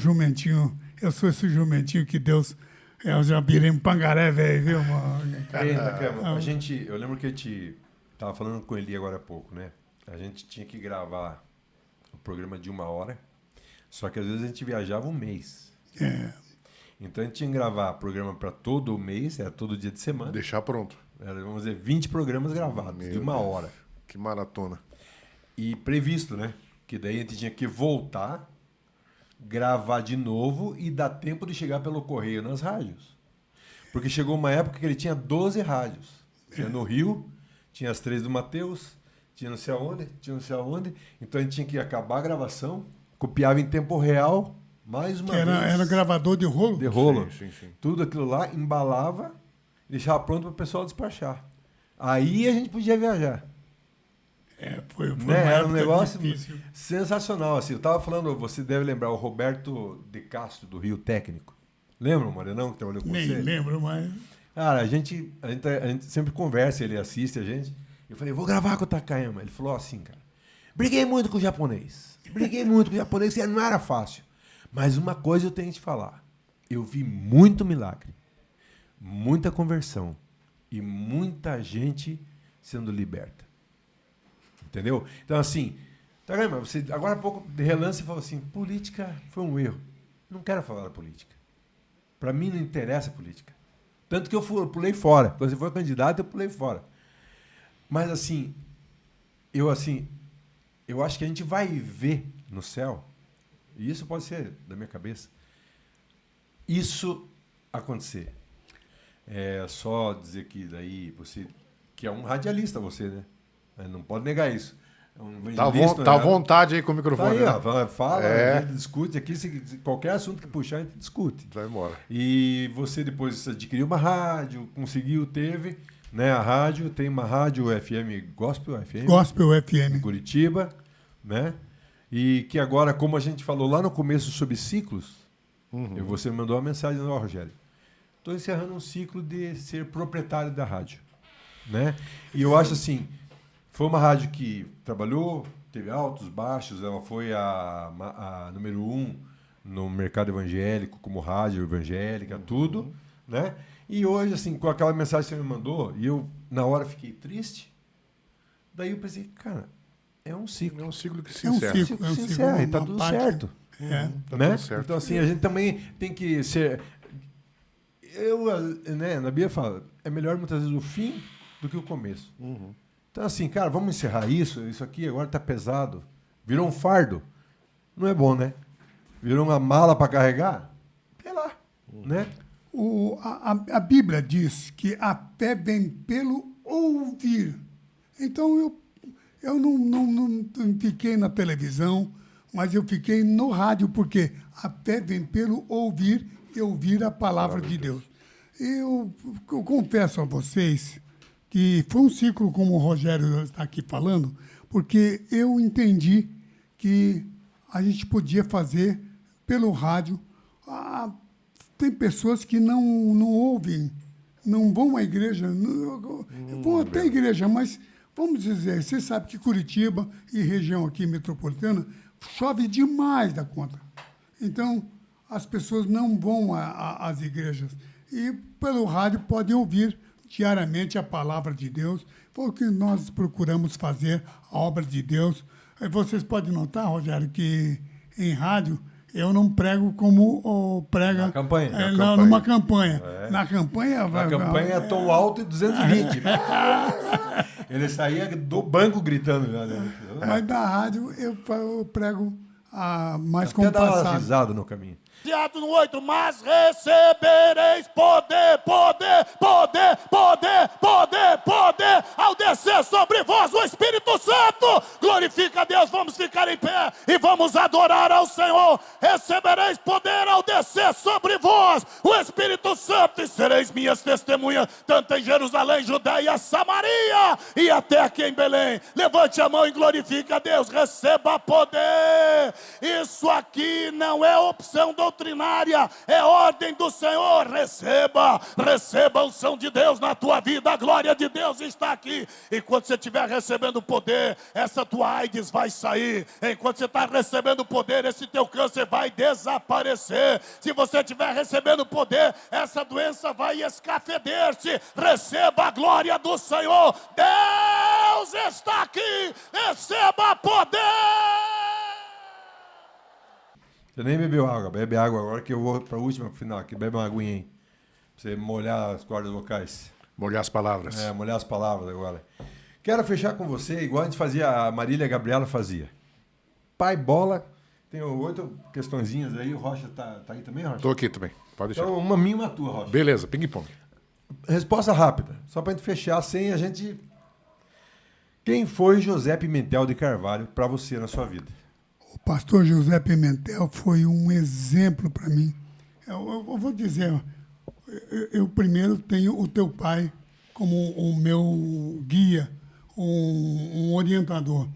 S4: jumentinho que Deus... Eu já virei um pangaré, velho, viu?
S2: Eu lembro que a gente estava falando com ele agora há pouco, né? A gente tinha que gravar o programa de 1 hora, só que às vezes a gente viajava um mês. Então a gente tinha que gravar programa para todo o mês, era todo dia de semana.
S3: Deixar pronto.
S2: Era, vamos dizer, 20 programas gravados, de 1 hora.
S3: Que maratona.
S2: E previsto, né? Que daí a gente tinha que voltar, gravar de novo e dar tempo de chegar pelo correio nas rádios. Porque chegou uma época que ele tinha 12 rádios. Tinha no Rio, tinha as 3 do Mateus, tinha não sei aonde. Então a gente tinha que acabar a gravação, copiava em tempo real, mais uma vez.
S4: Era gravador de rolo?
S2: De rolo.
S3: Sim.
S2: Tudo aquilo lá, embalava, deixava pronto para o pessoal despachar. Aí a gente podia viajar.
S4: Foi
S2: Era um negócio
S4: difícil.
S2: sensacional. Assim, eu estava falando, você deve lembrar, o Roberto de Castro, do Rio Técnico. Lembra, Morenão, que trabalhou com
S4: Nem
S2: você?
S4: lembro, mas...
S2: Cara, a gente sempre conversa, ele assiste a gente. Eu falei, vou gravar com o Takayama. Ele falou assim, cara, briguei muito com o japonês, que não era fácil. Mas uma coisa eu tenho que te falar. Eu vi muito milagre, muita conversão e muita gente sendo liberta. Entendeu? Então, assim, Takayama, você agora há pouco, de relance, você falou assim, política foi um erro. Não quero falar da política. Para mim não interessa a política. Tanto que eu pulei fora. Quando você foi candidato, eu pulei fora. Mas, assim, eu acho que a gente vai ver no céu, e isso pode ser da minha cabeça, isso acontecer. É só dizer que daí você, que é um radialista você, né? Não pode negar isso. É um evangelista,
S3: Tá à vontade aí com o microfone.
S2: Tá aí,
S3: né?
S2: ó, fala, a gente discute aqui, qualquer assunto que puxar, a gente discute.
S3: Vai embora.
S2: E você depois adquiriu uma rádio, teve, né, a rádio, tem uma rádio FM, Gospel FM em
S4: FM.
S2: Curitiba, né? E que agora, como a gente falou lá no começo sobre ciclos, você me mandou uma mensagem, ó, Rogério, estou encerrando um ciclo de ser proprietário da rádio, né? E eu acho assim, foi uma rádio que trabalhou, teve altos, baixos, ela foi a número 1 no mercado evangélico, como rádio evangélica, tudo, né? E hoje, assim, com aquela mensagem que você me mandou, e eu, na hora, fiquei triste, daí eu pensei, cara, é um ciclo.
S3: É um ciclo que se
S4: É um
S3: encerra.
S4: ciclo.
S2: Se encerra, e tá tudo certo.
S3: Tá
S2: Né?
S3: tudo certo.
S2: Então, assim, a gente também tem que ser... Na Bíblia fala, é melhor muitas vezes o fim do que o começo. Então, assim, cara, vamos encerrar isso aqui agora tá pesado. Virou um fardo. Não é bom, né? Virou uma mala para carregar. Sei lá, né?
S4: A Bíblia diz que a fé vem pelo ouvir. Então, eu não fiquei na televisão, mas eu fiquei no rádio, porque a fé vem pelo ouvir e ouvir a palavra de Deus. Eu confesso a vocês que foi um ciclo, como o Rogério está aqui falando, porque eu entendi que a gente podia fazer pelo rádio. Tem pessoas que não ouvem, não vão à igreja, vão até a igreja, mas vamos dizer, você sabe que Curitiba e região aqui metropolitana chove demais da conta. Então, as pessoas não vão às igrejas. E pelo rádio podem ouvir diariamente a palavra de Deus. Foi o que nós procuramos fazer, a obra de Deus. Vocês podem notar, Rogério, que em rádio eu não prego como prega
S2: Na campanha.
S4: numa campanha. Na campanha...
S2: A campanha é tom alto e 220. Ele saía do banco gritando.
S4: Mas na rádio eu prego mais
S2: Até dá uma
S4: compassado.
S2: risada no caminho.
S5: Atos no 8, mas recebereis poder, ao descer sobre vós o Espírito Santo. Glorifica a Deus, vamos ficar em pé e vamos adorar ao Senhor. glória, tanto em Jerusalém, Judeia, Samaria e até aqui em Belém. Levante a mão e glorifique a Deus, receba poder. Isso aqui não é opção doutrinária, é ordem do Senhor. Receba a unção de Deus na tua vida, a glória de Deus está aqui. E quando você estiver recebendo poder, essa tua AIDS vai sair. Enquanto você está recebendo poder, esse teu câncer vai desaparecer. Se você estiver recebendo poder, essa doença vai escafeder-se. Receba a glória do Senhor. Deus está aqui. Receba poder.
S2: Você nem bebeu água. Bebe água agora que eu vou para a última, para o final. Aqui, bebe uma aguinha, hein? Pra você molhar as cordas vocais.
S3: Molhar as palavras.
S2: Molhar as palavras agora. Quero fechar com você, igual a gente fazia, a Marília e a Gabriela fazia. Pai bola, tem 8 questõezinhas aí, o Rocha tá aí também, Rocha?
S3: Tô aqui também, pode deixar.
S2: Então, uma minha e uma tua, Rocha.
S3: Beleza, ping-pong.
S2: Resposta rápida, só pra gente fechar sem a gente... Quem foi José Pimentel de Carvalho para você na sua vida?
S4: O pastor José Pimentel foi um exemplo para mim. Eu vou dizer, eu primeiro tenho o teu pai como o meu guia, um orientador.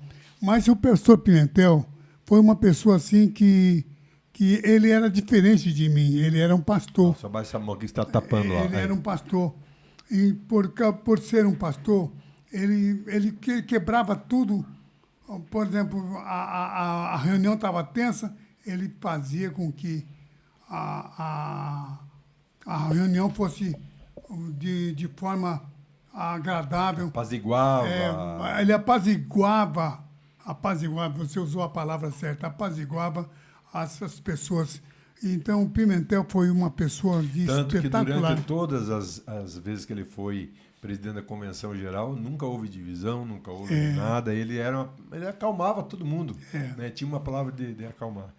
S4: Mas o pastor Pimentel foi uma pessoa assim que ele era diferente de mim, ele era um pastor.
S2: Só baixa essa mão aqui que está tapando lá.
S4: Ele era um pastor. E por ser um pastor, ele quebrava tudo. Por exemplo, a reunião estava tensa, ele fazia com que a reunião fosse de forma agradável.
S2: Apaziguava.
S4: Ele apaziguava, você usou a palavra certa, apaziguava essas pessoas. Então, o Pimentel foi uma pessoa
S2: Tanto
S4: espetacular.
S2: que durante todas as vezes que ele foi presidente da Convenção Geral, nunca houve divisão, nunca houve nada. Ele acalmava todo mundo. Né? Tinha uma palavra de acalmar.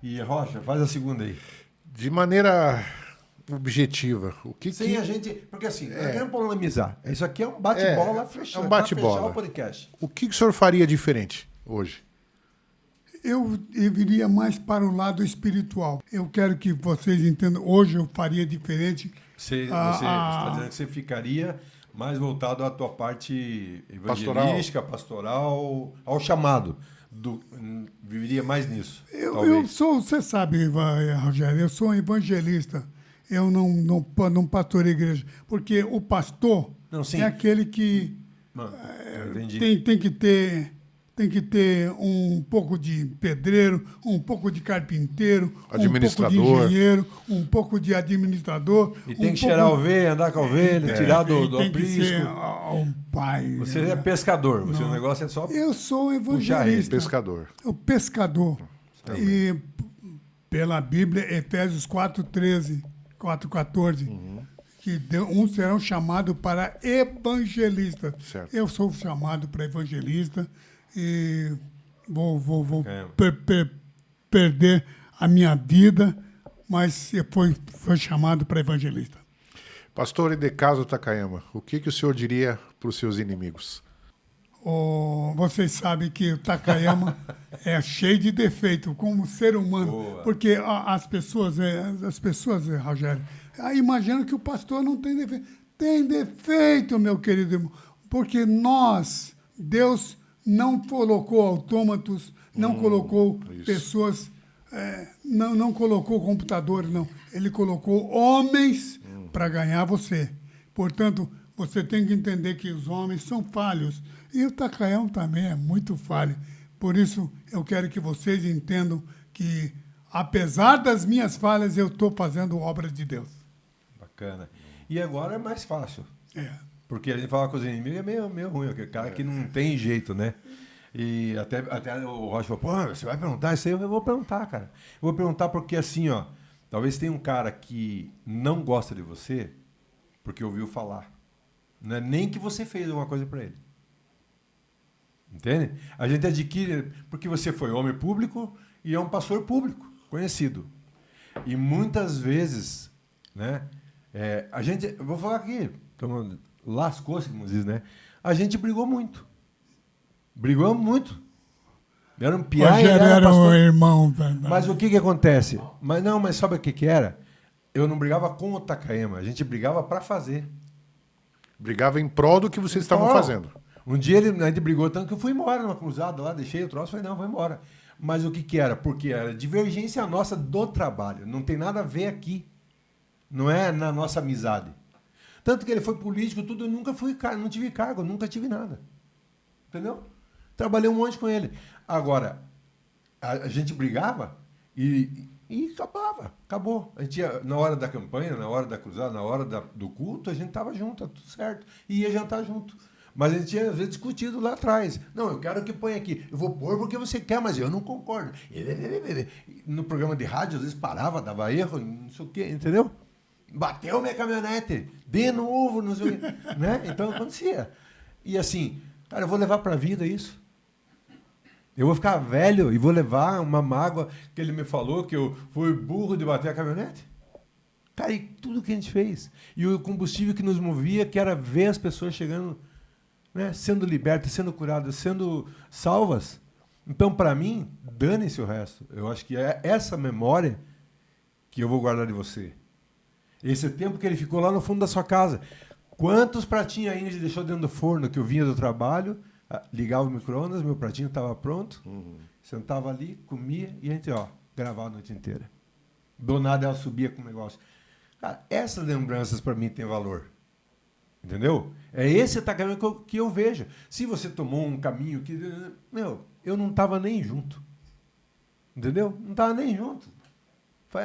S2: E, Rocha, faz a segunda aí.
S3: De maneira objetiva, o que
S2: Sem a gente... Porque assim, não queremos polemizar. Isso aqui é um bate-bola fechado.
S3: É um bate-bola.
S2: Fechar o podcast.
S3: O que o senhor faria diferente hoje?
S4: Eu viria mais para o lado espiritual. Eu quero que vocês entendam. Hoje eu faria diferente.
S2: Você está dizendo que você ficaria mais voltado à tua parte evangelística, pastoral, ao chamado. Viveria mais nisso.
S4: Eu sou, você sabe, Rogério, eu sou um evangelista. Eu não pastoreio igreja. Porque o pastor é aquele que tem que ter um pouco de pedreiro, um pouco de carpinteiro, um pouco de engenheiro, um pouco de administrador.
S2: E tem que cheirar a ovelha, andar com a ovelha, tirar do
S4: tem que
S2: aprisco.
S4: ser um pai.
S2: Você é pescador, o seu negócio é só...
S4: Eu sou evangelista.
S3: Pescador.
S4: O pescador. E pela Bíblia, Efésios 4:13, 4:14, que uns serão chamados para evangelista.
S3: Certo.
S4: Eu sou chamado para evangelista e vou perder a minha vida, mas foi chamado para evangelista.
S3: Pastor Edecaso Takayama, o que o senhor diria para os seus inimigos?
S4: Vocês sabem que o Takayama é cheio de defeito como ser humano.
S2: Boa.
S4: Porque as pessoas, Rogério, imaginam que o pastor não tem defeito. Tem defeito, meu querido irmão. Porque Deus não colocou autômatos, não colocou pessoas, não colocou computadores, não. Ele colocou homens para ganhar você. Portanto, você tem que entender que os homens são falhos. E o Takayama também é muito falho. Por isso, eu quero que vocês entendam que, apesar das minhas falhas, eu estou fazendo obras de Deus.
S2: Bacana. E agora é mais fácil. Porque a gente fala com os inimigos é meio ruim, aquele cara que não tem jeito, né? E até o Rocha falou, pô, você vai perguntar isso aí? Eu vou perguntar, cara. Eu vou perguntar porque assim, ó, talvez tenha um cara que não gosta de você porque ouviu falar. Não é nem que você fez alguma coisa para ele. Entende? A gente adquire porque você foi homem público e é um pastor público, conhecido. E muitas vezes, né, a gente, eu vou falar aqui, lascou-se, como diz, né? A gente brigou muito. Brigamos muito. Era um piá.
S4: Rogério era um irmão.
S2: Mas o que acontece? Mas sabe o que era? Eu não brigava com o Takayama, a gente brigava para fazer.
S3: Brigava em prol do que vocês estavam
S2: Ó,
S3: fazendo.
S2: Um dia a gente brigou tanto que eu fui embora numa cruzada lá, deixei o troço, falei, não, vou embora. Mas o que que era? Porque era divergência nossa do trabalho. Não tem nada a ver aqui. Não é na nossa amizade. Tanto que ele foi político, tudo, eu nunca fui, não tive cargo, nunca tive nada. Entendeu? Trabalhei um monte com ele. Agora, a gente brigava e acabava. Acabou. A gente ia, na hora da campanha, na hora da cruzada, na hora do culto, a gente estava junto, tá tudo certo. E ia jantar junto. Mas a gente tinha, às vezes, discutido lá atrás. Não, eu quero que põe aqui. Eu vou pôr porque você quer, mas eu não concordo. No programa de rádio, às vezes parava, dava erro, não sei o quê, entendeu? Bateu minha caminhonete, de novo, não sei o quê. Né? Então, acontecia. E assim, cara, eu vou levar para a vida isso. Eu vou ficar velho e vou levar uma mágoa que ele me falou que eu fui burro de bater a caminhonete. Cara, e tudo que a gente fez. E o combustível que nos movia, que era ver as pessoas chegando, né, sendo libertas, sendo curadas, sendo salvas. Então, para mim, dane-se o resto. Eu acho que é essa memória que eu vou guardar de você. Esse tempo que ele ficou lá no fundo da sua casa. Quantos pratinhos ainda ele deixou dentro do forno que eu vinha do trabalho, ligava o micro-ondas, meu pratinho estava pronto, sentava ali, comia e a gente, gravava a noite inteira. Do nada ela subia com o negócio. Cara, essas lembranças para mim têm valor. Entendeu? É esse caminho que eu vejo. Se você tomou um caminho que... eu não estava nem junto. Entendeu? Não estava nem junto.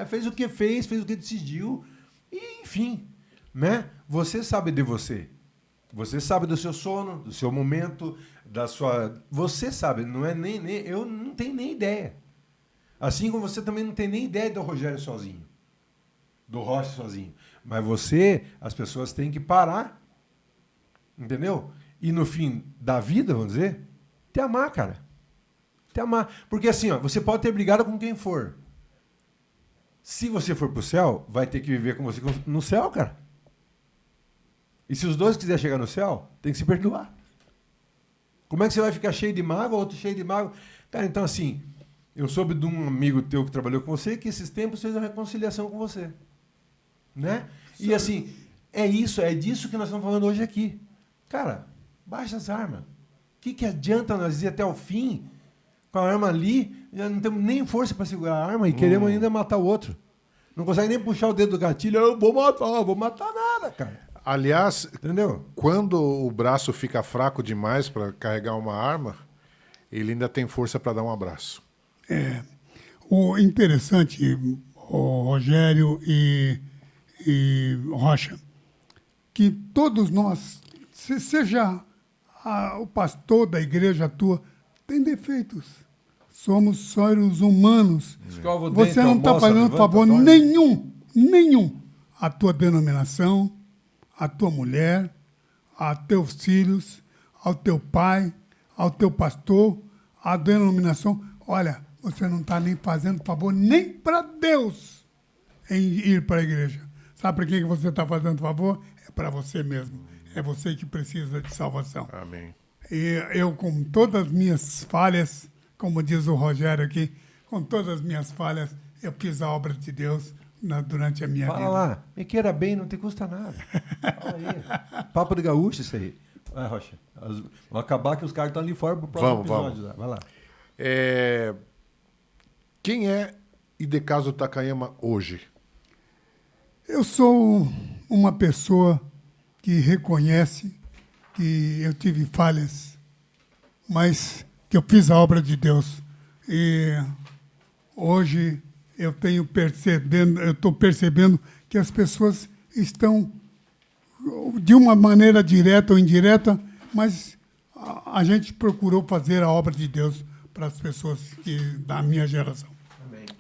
S2: Fez o que fez o que decidiu e, enfim, né? Você sabe de você. Você sabe do seu sono, do seu momento, da sua... Você sabe, não é nem eu não tenho nem ideia. Assim como você também não tem nem ideia do Rogério sozinho. Do Rocha sozinho. Mas você, as pessoas têm que parar. Entendeu? E no fim da vida, vamos dizer, te amar, cara. Te amar. Porque assim, você pode ter brigado com quem for. Se você for pro céu, vai ter que viver com você no céu, cara. E se os dois quiserem chegar no céu, tem que se perdoar. Como é que você vai ficar cheio de mágoa, outro cheio de mágoa? Cara, então assim, eu soube de um amigo teu que trabalhou com você que esses tempos fez uma reconciliação com você. Né? E assim, é disso que nós estamos falando hoje aqui. Cara, baixa as armas. O que adianta nós ir até o fim com a arma ali, já não temos nem força para segurar a arma e queremos ainda matar o outro. Não consegue nem puxar o dedo do gatilho, eu vou matar nada, cara.
S3: Aliás,
S2: entendeu?
S3: Quando o braço fica fraco demais para carregar uma arma, ele ainda tem força para dar um abraço.
S4: O interessante, o Rogério e Rocha, que todos nós, seja o pastor da igreja tua, tem defeitos. Somos seres humanos.
S2: Escova o
S4: Você
S2: dente,
S4: não está
S2: almoça,
S4: fazendo
S2: levanta,
S4: favor
S2: dorme.
S4: nenhum à tua denominação, à tua mulher, a teus filhos, ao teu pai, ao teu pastor, à denominação. Olha, você não está nem fazendo favor nem para Deus em ir para a igreja. Sabe para quem que você está fazendo favor? É para você mesmo. É você que precisa de salvação.
S3: Amém.
S4: E eu, com todas as minhas falhas, como diz o Rogério aqui, com todas as minhas falhas, eu fiz a obra de Deus durante a minha vida.
S2: Fala lá, me queira bem, não te custa nada. Fala aí. Papo de gaúcho isso aí. Vai, Rocha. Vamos acabar que os caras estão ali fora pro próximo episódio. Lá. Vai lá.
S3: Quem é Idecaso Takayama hoje?
S4: Eu sou uma pessoa que reconhece que eu tive falhas, mas que eu fiz a obra de Deus. E hoje eu estou percebendo que as pessoas estão, de uma maneira direta ou indireta, mas a gente procurou fazer a obra de Deus para as pessoas da minha geração.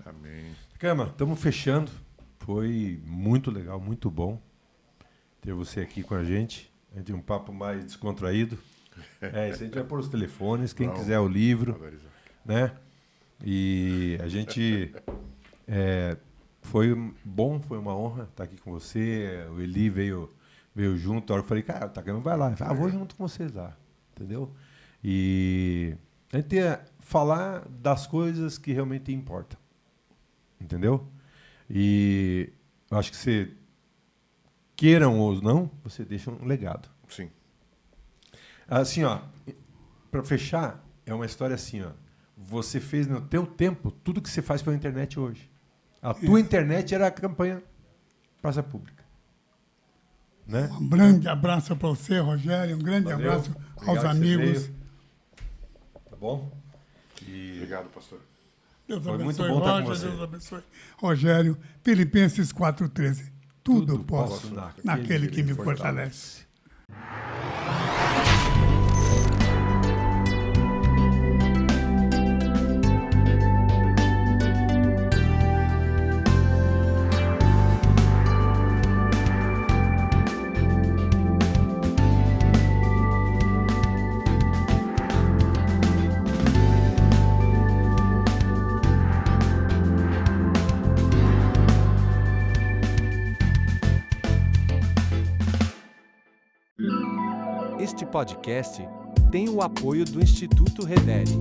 S3: Amém.
S2: Cama, estamos fechando. Foi muito legal, muito bom ter você aqui com a gente. A gente tem um papo mais descontraído. Isso a gente vai pôr os telefones, quem quiser o livro, né? E a gente... foi bom, foi uma honra estar aqui com você. O Eli veio junto. A hora que eu falei, cara, Takayama vai lá. Ele falou, vou junto com vocês lá. Entendeu? E a gente ia falar das coisas que realmente importam. Entendeu? E eu acho que você queiram ou não, você deixa um legado.
S3: Sim.
S2: Assim, ó, para fechar, é uma história assim, ó. Você fez no teu tempo tudo que você faz pela internet hoje. A tua internet era a campanha Praça Pública. Né?
S4: Um grande abraço para você, Rogério. Um grande
S2: Valeu.
S4: abraço
S2: Obrigado
S4: aos
S2: que você
S4: amigos.
S2: veio. Tá bom? E
S3: Obrigado, pastor.
S4: Deus
S2: Foi muito
S4: abençoe,
S2: bom estar com
S4: Roger.
S2: você.
S4: Deus abençoe. Rogério, Filipenses 4,13. Tudo
S2: Tudo
S4: posso
S2: posso
S4: naquele que me fortalece.
S1: Este podcast tem o apoio do Instituto Redere.